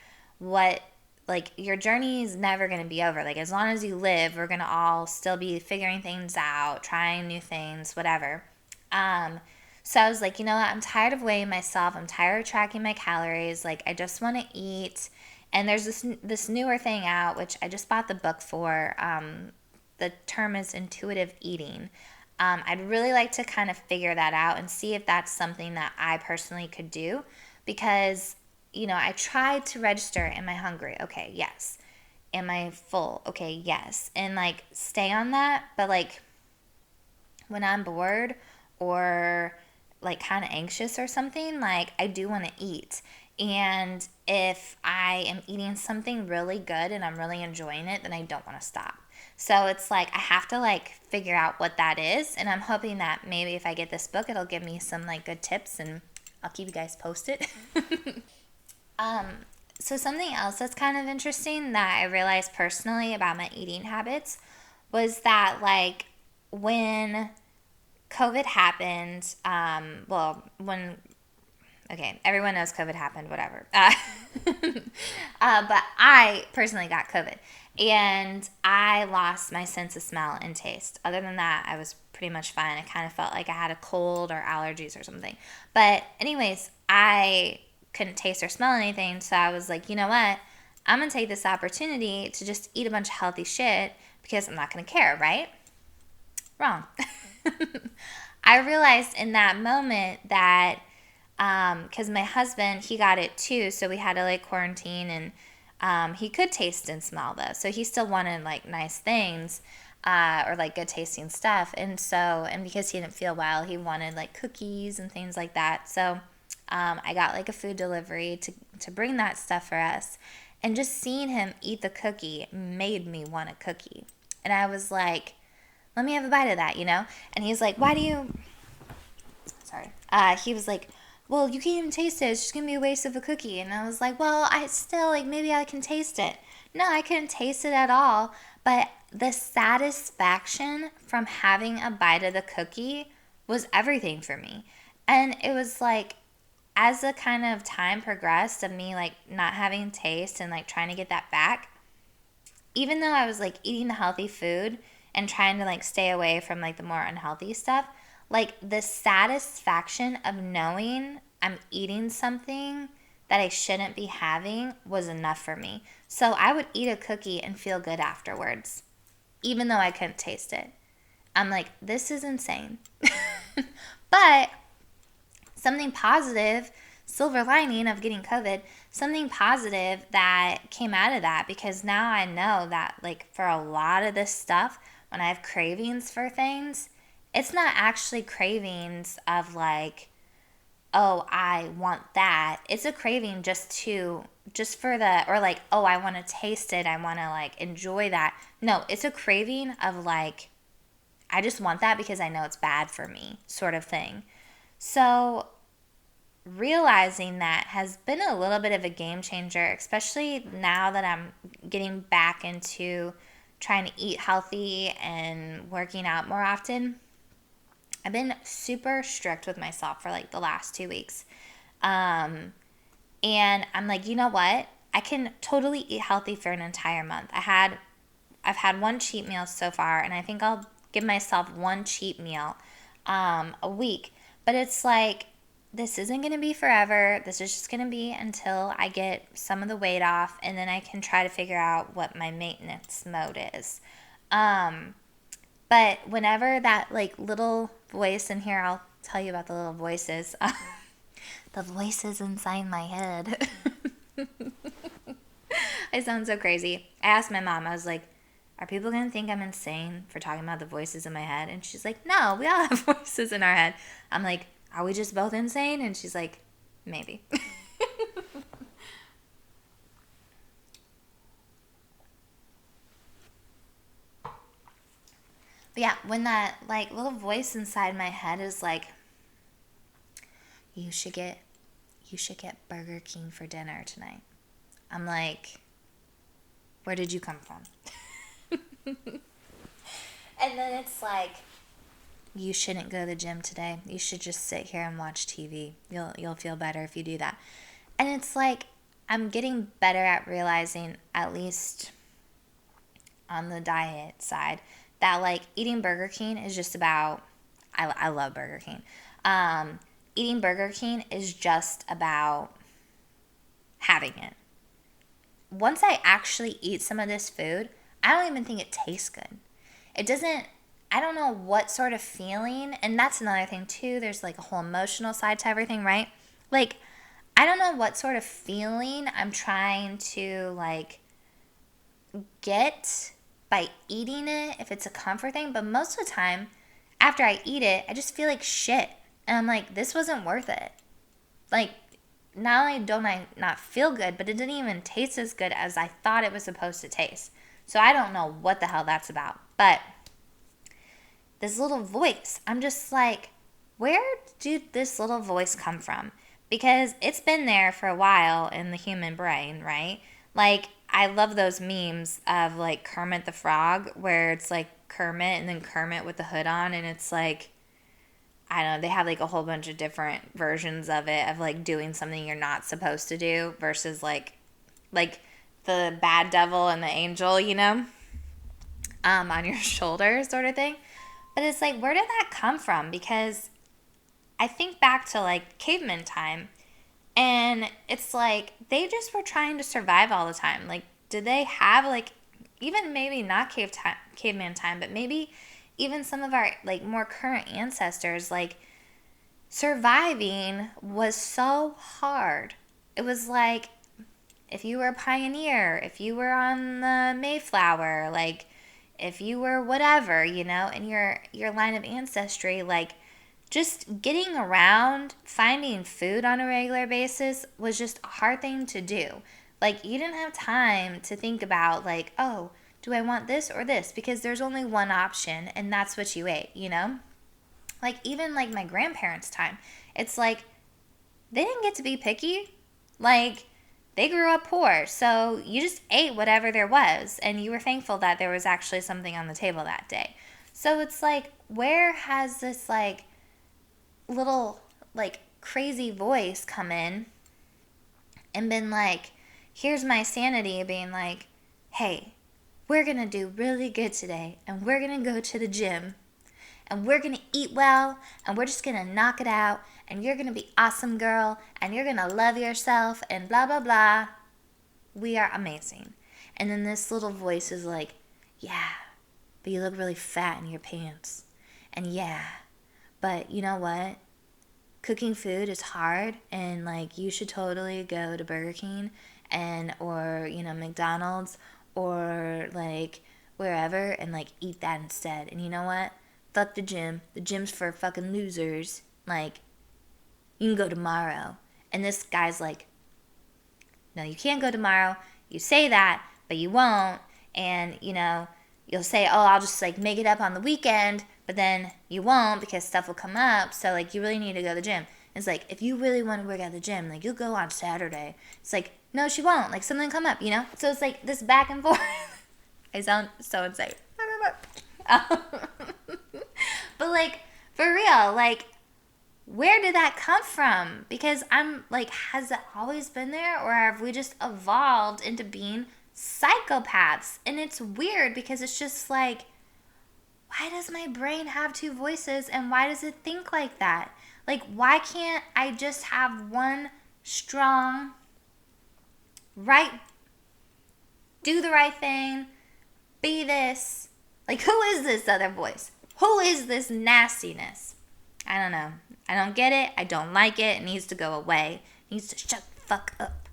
your journey is never going to be over. Like as long as you live, we're going to all still be figuring things out, trying new things, whatever. So I was like, you know what? I'm tired of weighing myself. I'm tired of tracking my calories. Like I just want to eat. And there's this newer thing out, which I just bought the book for. The term is intuitive eating. I'd really like to kind of figure that out and see if that's something that I personally could do, because I tried to register, am I hungry? Okay, yes. Am I full? Okay, yes. And like stay on that, but like when I'm bored or like kind of anxious or something, like I do want to eat. And if I am eating something really good and I'm really enjoying it, then I don't want to stop. So it's like I have to like figure out what that is, and I'm hoping that maybe if I get this book, it'll give me some like good tips, and I'll keep you guys posted. So something else that's kind of interesting that I realized personally about my eating habits was that like when COVID happened, okay, everyone knows COVID happened, whatever. But I personally got COVID, and I lost my sense of smell and taste. Other than that, I was pretty much fine. I kind of felt like I had a cold or allergies or something. But anyways, I couldn't taste or smell anything, so I was like, you know what? I'm going to take this opportunity to just eat a bunch of healthy shit because I'm not going to care, right? Wrong. I realized in that moment that because my husband, he got it too, so we had to like quarantine, and he could taste and smell though, so he still wanted like nice things or like good tasting stuff, and because he didn't feel well, he wanted like cookies and things like that. So I got like a food delivery to bring that stuff for us, and just seeing him eat the cookie made me want a cookie, and I was like, let me have a bite of that, and he's like, why do you sorry he was like, well, you can't even taste it. It's just going to be a waste of a cookie. And I was like, well, I still, like, maybe I can taste it. No, I couldn't taste it at all. But the satisfaction from having a bite of the cookie was everything for me. And it was like, as the kind of time progressed of me like not having taste and like trying to get that back, even though I was like eating the healthy food and trying to like stay away from like the more unhealthy stuff, like the satisfaction of knowing I'm eating something that I shouldn't be having was enough for me. So I would eat a cookie and feel good afterwards, even though I couldn't taste it. I'm like, this is insane. But something positive, silver lining of getting COVID, something positive that came out of that, because now I know that like for a lot of this stuff, when I have cravings for things, it's not actually cravings of like, oh, I want that. It's a craving just for the, or like, oh, I want to taste it. I want to like enjoy that. No, it's a craving of like, I just want that because I know it's bad for me, sort of thing. So realizing that has been a little bit of a game changer, especially now that I'm getting back into trying to eat healthy and working out more often. I've been super strict with myself for like the last 2 weeks. And I'm like, you know what? I can totally eat healthy for an entire month. I've had one cheat meal so far, and I think I'll give myself one cheat meal a week. But it's like, this isn't going to be forever. This is just going to be until I get some of the weight off, and then I can try to figure out what my maintenance mode is. But whenever that like little voice in here, I'll tell you about the little voices. The voices inside my head. I sound so crazy. I asked my mom, I was like, are people going to think I'm insane for talking about the voices in my head? And she's like, no, we all have voices in our head. I'm like, are we just both insane? And she's like, maybe. But yeah, when that like little voice inside my head is like, you should get Burger King for dinner tonight. I'm like, where did you come from? And then it's like, you shouldn't go to the gym today. You should just sit here and watch TV. You'll feel better if you do that. And it's like, I'm getting better at realizing, at least on the diet side, that like eating Burger King is just about, I love Burger King. Eating Burger King is just about having it. Once I actually eat some of this food, I don't even think it tastes good. It doesn't, I don't know what sort of feeling, and that's another thing too. There's like a whole emotional side to everything, right? Like, I don't know what sort of feeling I'm trying to like get by eating it, if it's a comfort thing, but most of the time after I eat it, I just feel like shit. And I'm like, this wasn't worth it. Like, not only don't I not feel good, but it didn't even taste as good as I thought it was supposed to taste. So I don't know what the hell that's about. But this little voice, I'm just like, where did this little voice come from? Because it's been there for a while in the human brain, right? Like, I love those memes of like Kermit the Frog, where it's like Kermit and then Kermit with the hood on, and it's like, I don't know, they have like a whole bunch of different versions of it, of like doing something you're not supposed to do versus like the bad devil and the angel, on your shoulder sort of thing. But it's like, where did that come from? Because I think back to like caveman time, and it's like they just were trying to survive all the time. Like, did they have like, even maybe not caveman time, but maybe even some of our like more current ancestors, like surviving was so hard. It was like, if you were a pioneer, if you were on the Mayflower, like if you were whatever, in your line of ancestry, like just getting around, finding food on a regular basis was just a hard thing to do. Like, you didn't have time to think about like, oh, do I want this or this? Because there's only one option, and that's what you ate. Like, even like my grandparents' time, it's like they didn't get to be picky. Like, they grew up poor. So you just ate whatever there was, and you were thankful that there was actually something on the table that day. So it's like, where has this like little like crazy voice come in and been like, here's my sanity being like, hey, we're going to do really good today, and we're going to go to the gym, and we're going to eat well, and we're just going to knock it out, and you're going to be awesome, girl, and you're going to love yourself, and blah, blah, blah. We are amazing. And then this little voice is like, yeah, but you look really fat in your pants. And yeah, but you know what? Cooking food is hard, and like you should totally go to Burger King and or McDonald's or like wherever and like eat that instead. And you know what? Fuck the gym. The gym's for fucking losers. Like, you can go tomorrow. And this guy's like, no, you can't go tomorrow. You say that, but you won't. And you'll say, oh, I'll just like make it up on the weekend, but then you won't because stuff will come up. So like, you really need to go to the gym. It's like, if you really want to work at the gym, like you'll go on Saturday. It's like, no, she won't. Like something come up, So it's like this back and forth. I sound so insane. But like, for real, like, where did that come from? Because I'm like, has it always been there, or have we just evolved into being psychopaths? And it's weird because it's just like, why does my brain have two voices, and why does it think like that? Like, why can't I just have one strong, right, do the right thing, be this? Like, who is this other voice? Who is this nastiness? I don't know. I don't get it. I don't like it. It needs to go away. It needs to shut the fuck up.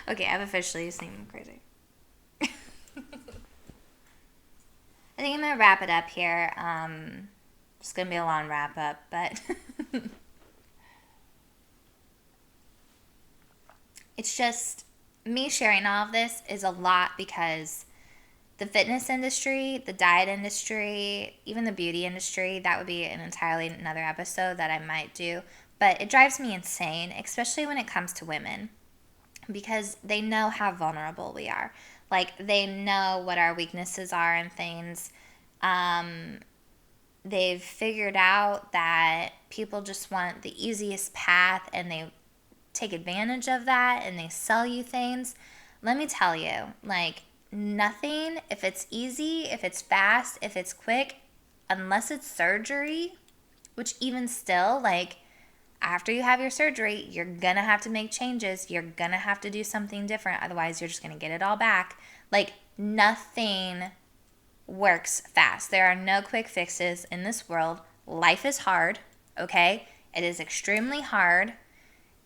Okay, I've officially seen crazy. I think I'm going to wrap it up here. It's going to be a long wrap up, but it's just me sharing all of this is a lot because the fitness industry, the diet industry, even the beauty industry, that would be an entirely another episode that I might do. But it drives me insane, especially when it comes to women, because they know how vulnerable we are. Like, they know what our weaknesses are and things. They've figured out that people just want the easiest path, and they take advantage of that, and they sell you things. Let me tell you, like, nothing, if it's easy, if it's fast, if it's quick, unless it's surgery, which even still, like, after you have your surgery, you're going to have to make changes. You're going to have to do something different. Otherwise, you're just going to get it all back. Like, nothing works fast. There are no quick fixes in this world. Life is hard, okay? It is extremely hard.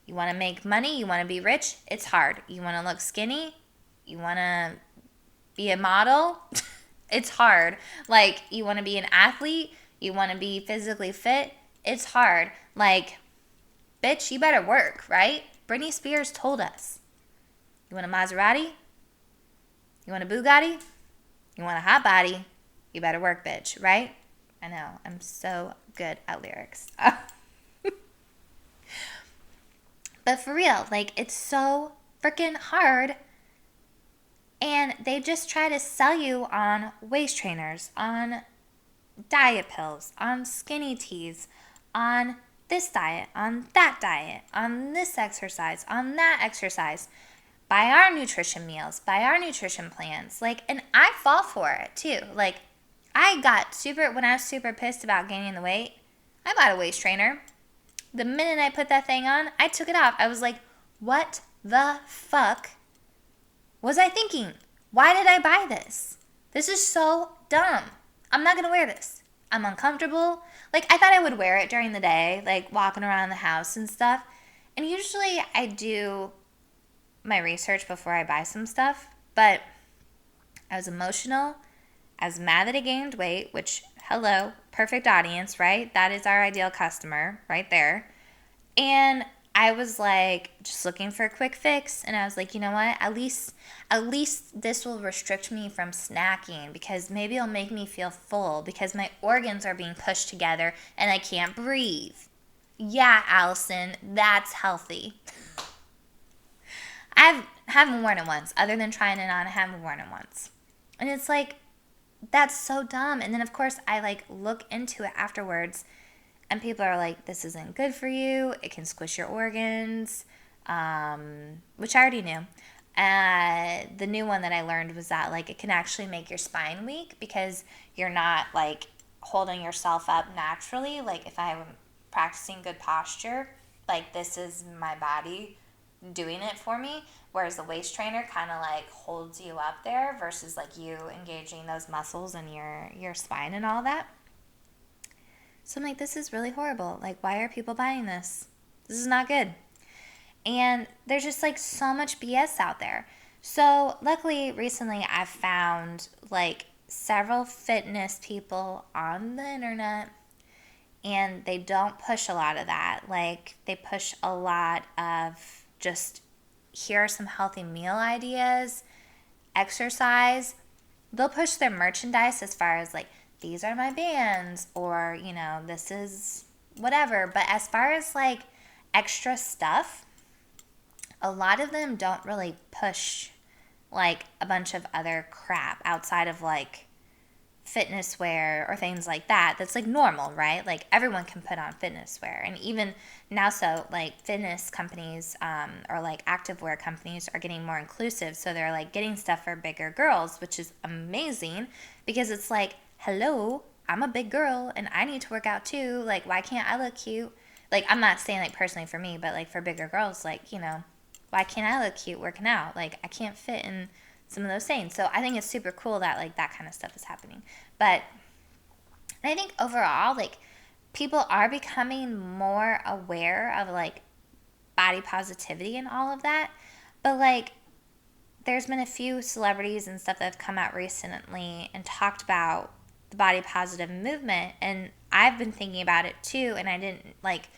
You want to make money, you want to be rich, it's hard. You want to look skinny, you want to be a model, it's hard. Like, you want to be an athlete, you want to be physically fit, it's hard. Like, bitch, you better work, right? Britney Spears told us. You want a Maserati? You want a Bugatti? You want a hot body? You better work, bitch, right? I know, I'm so good at lyrics. But for real, like, it's so freaking hard. And they just try to sell you on waist trainers, on diet pills, on skinny teas, on this diet, on that diet, on this exercise, on that exercise. Buy our nutrition meals, buy our nutrition plans. Like, and I fall for it too. Like, when I was super pissed about gaining the weight, I bought a waist trainer. The minute I put that thing on, I took it off. I was like, what the fuck was I thinking? Why did I buy this? This is so dumb. I'm not going to wear this. I'm uncomfortable. Like, I thought I would wear it during the day, like walking around the house and stuff. And usually I do my research before I buy some stuff. But I was emotional. I was mad that I gained weight, which, hello, perfect audience, right? That is our ideal customer right there. And I was like just looking for a quick fix, and I was like, you know what? At least this will restrict me from snacking, because maybe it'll make me feel full because my organs are being pushed together and I can't breathe. Yeah, Allison, that's healthy. I haven't worn it once. Other than trying it on, I haven't worn it once. And it's like, that's so dumb. And then, of course, I like look into it afterwards, and people are like, this isn't good for you. It can squish your organs, which I already knew. The new one that I learned was that like it can actually make your spine weak because you're not like holding yourself up naturally. Like if I'm practicing good posture, like this is my body doing it for me, whereas the waist trainer kind of like holds you up there versus like you engaging those muscles in your spine and all that. So I'm like, this is really horrible. Like, why are people buying this? This is not good. And there's just like so much BS out there. So luckily recently I've found like several fitness people on the internet, and they don't push a lot of that. Like they push a lot of just, here are some healthy meal ideas, exercise. They'll push their merchandise as far as like, these are my bands, or this is whatever. But as far as like extra stuff, a lot of them don't really push like a bunch of other crap outside of like fitness wear or things like that. That's like normal, right? Like everyone can put on fitness wear. And even now, so like fitness companies or like activewear companies are getting more inclusive. So they're like getting stuff for bigger girls, which is amazing because it's like, hello, I'm a big girl and I need to work out too. Like, why can't I look cute? Like, I'm not saying like personally for me, but like for bigger girls, like, why can't I look cute working out? Like, I can't fit in some of those things. So I think it's super cool that like that kind of stuff is happening. But I think overall, like, people are becoming more aware of like body positivity and all of that. But like, there's been a few celebrities and stuff that have come out recently and talked about the body positive movement, and I've been thinking about it too, and I didn't like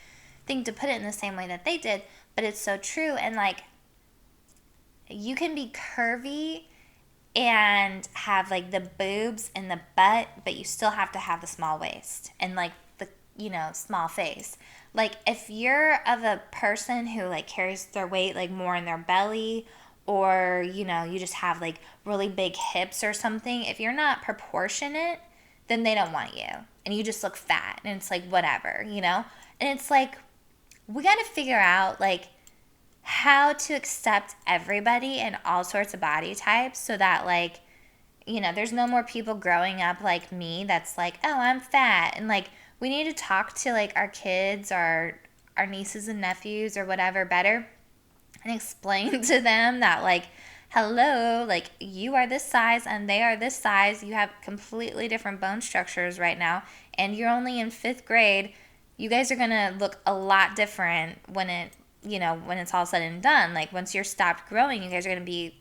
think to put it in the same way that they did, but it's so true. And like, you can be curvy and have like the boobs and the butt, but you still have to have the small waist and like the small face. Like if you're of a person who like carries their weight like more in their belly, or you just have like really big hips or something, if you're not proportionate, then they don't want you and you just look fat, and it's like whatever. And it's like, we got to figure out like how to accept everybody and all sorts of body types, so that like there's no more people growing up like me that's like, oh, I'm fat. And like, we need to talk to like our kids, our nieces and nephews or whatever better, and explain to them that like, hello, like you are this size and they are this size. You have completely different bone structures right now, and you're only in 5th grade. You guys are going to look a lot different when it's all said and done. Like once you're stopped growing, you guys are going to be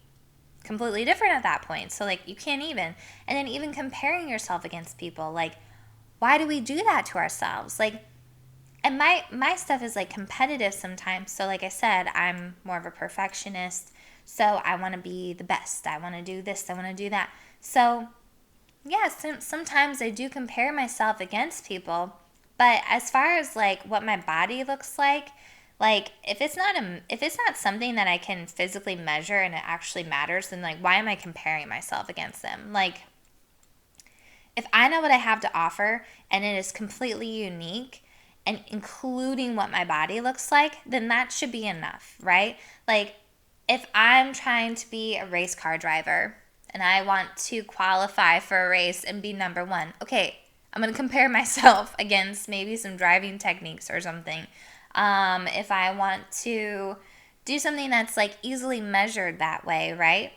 completely different at that point. So like, you can't even. And then even comparing yourself against people, like, why do we do that to ourselves? Like, and my stuff is like competitive sometimes. So like I said, I'm more of a perfectionist. So I want to be the best. I want to do this. I want to do that. So yeah, sometimes I do compare myself against people. But as far as like what my body looks like if it's not something that I can physically measure and it actually matters, then like, why am I comparing myself against them? Like, if I know what I have to offer and it is completely unique and including what my body looks like, then that should be enough, right? Like, if I'm trying to be a race car driver and I want to qualify for a race and be number 1, okay, I'm going to compare myself against maybe some driving techniques or something. If I want to do something that's like easily measured that way, right?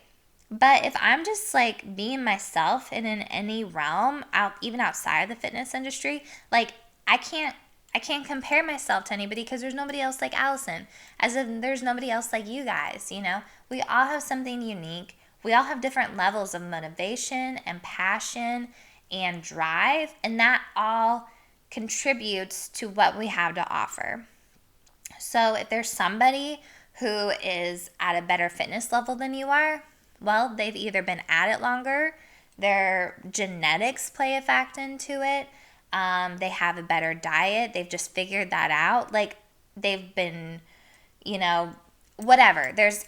But if I'm just like being myself and in any realm, even outside of the fitness industry, like I can't compare myself to anybody because there's nobody else like Allison. As in there's nobody else like you guys, We all have something unique. We all have different levels of motivation and passion and drive, and that all contributes to what we have to offer. So if there's somebody who is at a better fitness level than you are, well, they've either been at it longer, their genetics play a factor into it, they have a better diet, they've just figured that out. Like, they've been, whatever. There's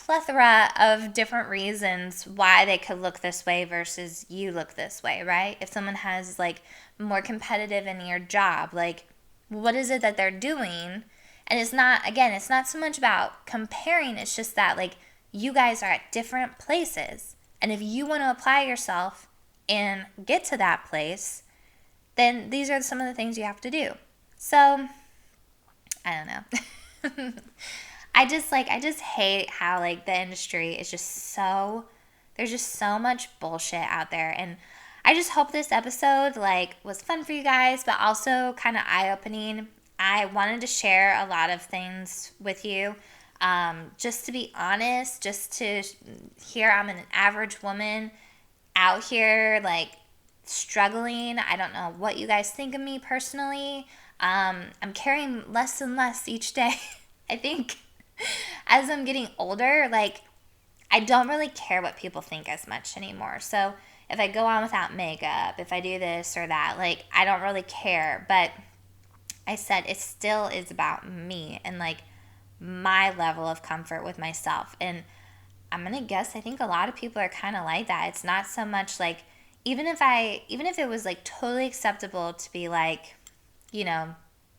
plethora of different reasons why they could look this way versus you look this way, right? If someone has like more competitive in your job, like what is it that they're doing? And it's not, again, it's not so much about comparing, it's just that like you guys are at different places. And if you want to apply yourself and get to that place, then these are some of the things you have to do. So, I don't know. I just hate how like the industry is just so, there's just so much bullshit out there. And I just hope this episode like was fun for you guys, but also kind of eye-opening. I wanted to share a lot of things with you. Just to be honest, just to hear I'm an average woman out here like struggling. I don't know what you guys think of me personally. I'm carrying less and less each day. I think as I'm getting older, like I don't really care what people think as much anymore. So if I go on without makeup, if I do this or that, like I don't really care. But I said it still is about me and like my level of comfort with myself. And I'm gonna guess I think a lot of people are kind of like that. It's not so much like even if it was like totally acceptable to be like,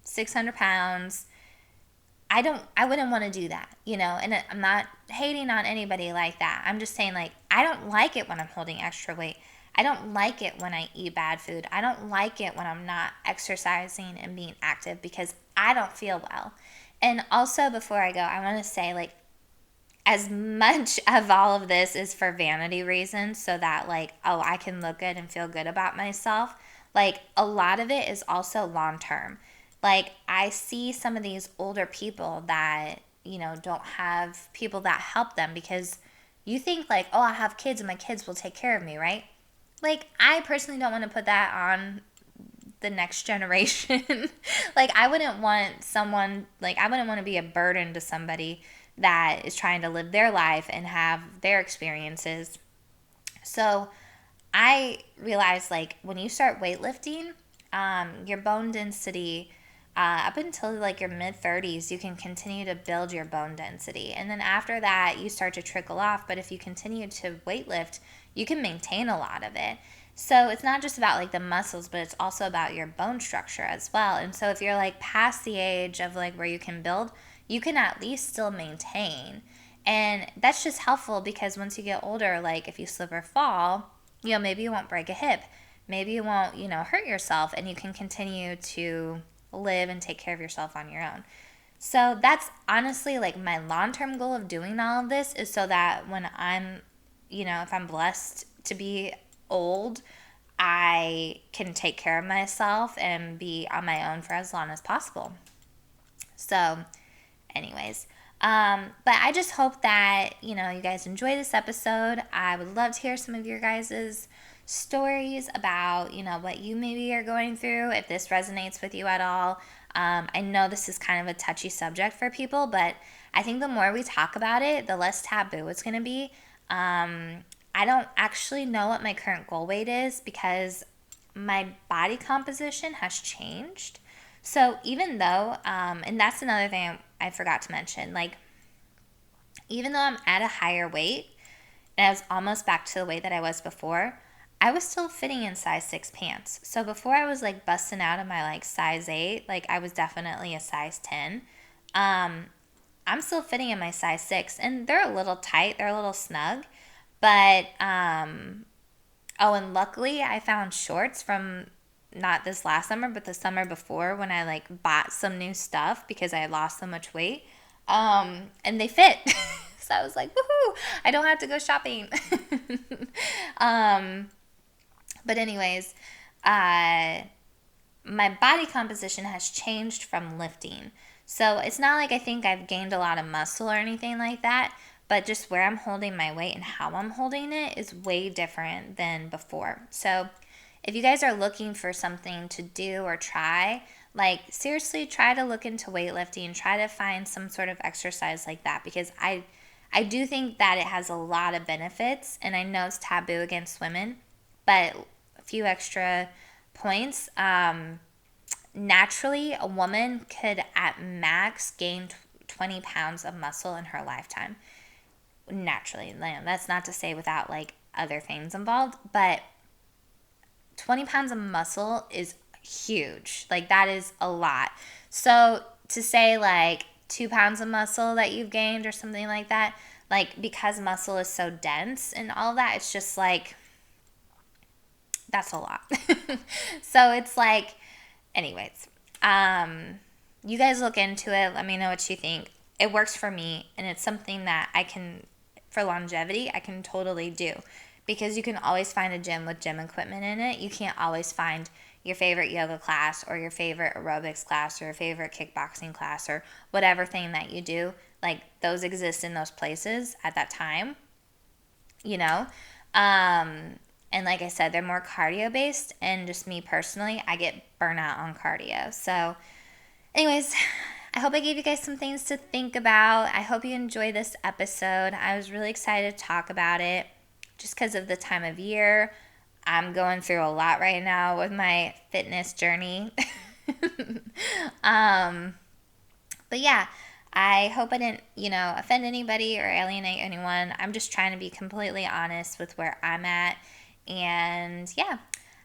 600 pounds, I wouldn't want to do that, and I'm not hating on anybody like that. I'm just saying like I don't like it when I'm holding extra weight. I don't like it when I eat bad food. I don't like it when I'm not exercising and being active because I don't feel well. And also before I go, I want to say like as much of all of this is for vanity reasons so that like, oh, I can look good and feel good about myself. Like a lot of it is also long term. Like I see some of these older people that, don't have people that help them because you think like, oh, I have kids and my kids will take care of me, right? Like I personally don't want to put that on the next generation. Like I wouldn't want I wouldn't want to be a burden to somebody that is trying to live their life and have their experiences. So I realized like when you start weightlifting, your bone density up until like your mid 30s, you can continue to build your bone density. And then after that, you start to trickle off. But if you continue to weightlift, you can maintain a lot of it. So it's not just about like the muscles, but it's also about your bone structure as well. And so if you're like past the age of like where you can build, you can at least still maintain. And that's just helpful because once you get older, like if you slip or fall, maybe you won't break a hip. Maybe you won't, hurt yourself and you can continue to live and take care of yourself on your own. So that's honestly like my long-term goal of doing all of this is so that when I'm, if I'm blessed to be old, I can take care of myself and be on my own for as long as possible. So, anyways, but I just hope that, you guys enjoy this episode. I would love to hear some of your guys' stories about, what you maybe are going through, if this resonates with you at all. I know this is kind of a touchy subject for people, but I think the more we talk about it, the less taboo it's going to be. I don't actually know what my current goal weight is because my body composition has changed. So even though, and that's another thing I forgot to mention, like even though I'm at a higher weight and I was almost back to the weight that I was before, I was still fitting in size 6 pants. So before I was like busting out of my like size 8, like I was definitely a size 10. I'm still fitting in my size 6 and they're a little tight, they're a little snug. But, oh, and luckily I found shorts from not this last summer, but the summer before when I like bought some new stuff because I had lost so much weight. And they fit. So I was like, woohoo, I don't have to go shopping. But anyways, my body composition has changed from lifting. So it's not like I think I've gained a lot of muscle or anything like that. But just where I'm holding my weight and how I'm holding it is way different than before. So if you guys are looking for something to do or try, like seriously try to look into weightlifting, try to find some sort of exercise like that because I do think that it has a lot of benefits and I know it's taboo against women, but a few extra points. Naturally, a woman could at max gain 20 pounds of muscle in her lifetime. naturally. That's not to say without like other things involved, but 20 pounds of muscle is huge. Like that is a lot. So to say like 2 pounds of muscle that you've gained or something like that, like because muscle is so dense and all that, it's just like, that's a lot. So it's like, anyways, you guys look into it. Let me know what you think. It works for me, and it's something that I can, for longevity, I can totally do, because you can always find a gym with gym equipment in it. You can't always find your favorite yoga class or your favorite aerobics class or your favorite kickboxing class or whatever thing that you do. Like those exist in those places at that time, you know? And like I said, they're more cardio based, and just me personally, I get burnout on cardio. So, anyways, I hope I gave you guys some things to think about. I hope you enjoyed this episode. I was really excited to talk about it just because of the time of year. I'm going through a lot right now with my fitness journey. But yeah, I hope I didn't, offend anybody or alienate anyone. I'm just trying to be completely honest with where I'm at. And yeah,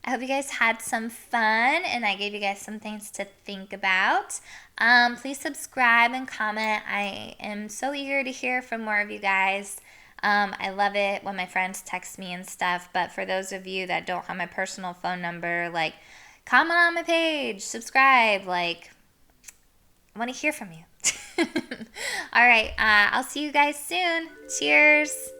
I hope you guys had some fun and I gave you guys some things to think about. Please subscribe and comment. I am so eager to hear from more of you guys. I love it when my friends text me and stuff. But for those of you that don't have my personal phone number, like, comment on my page, subscribe. Like, I want to hear from you. All right. I'll see you guys soon. Cheers.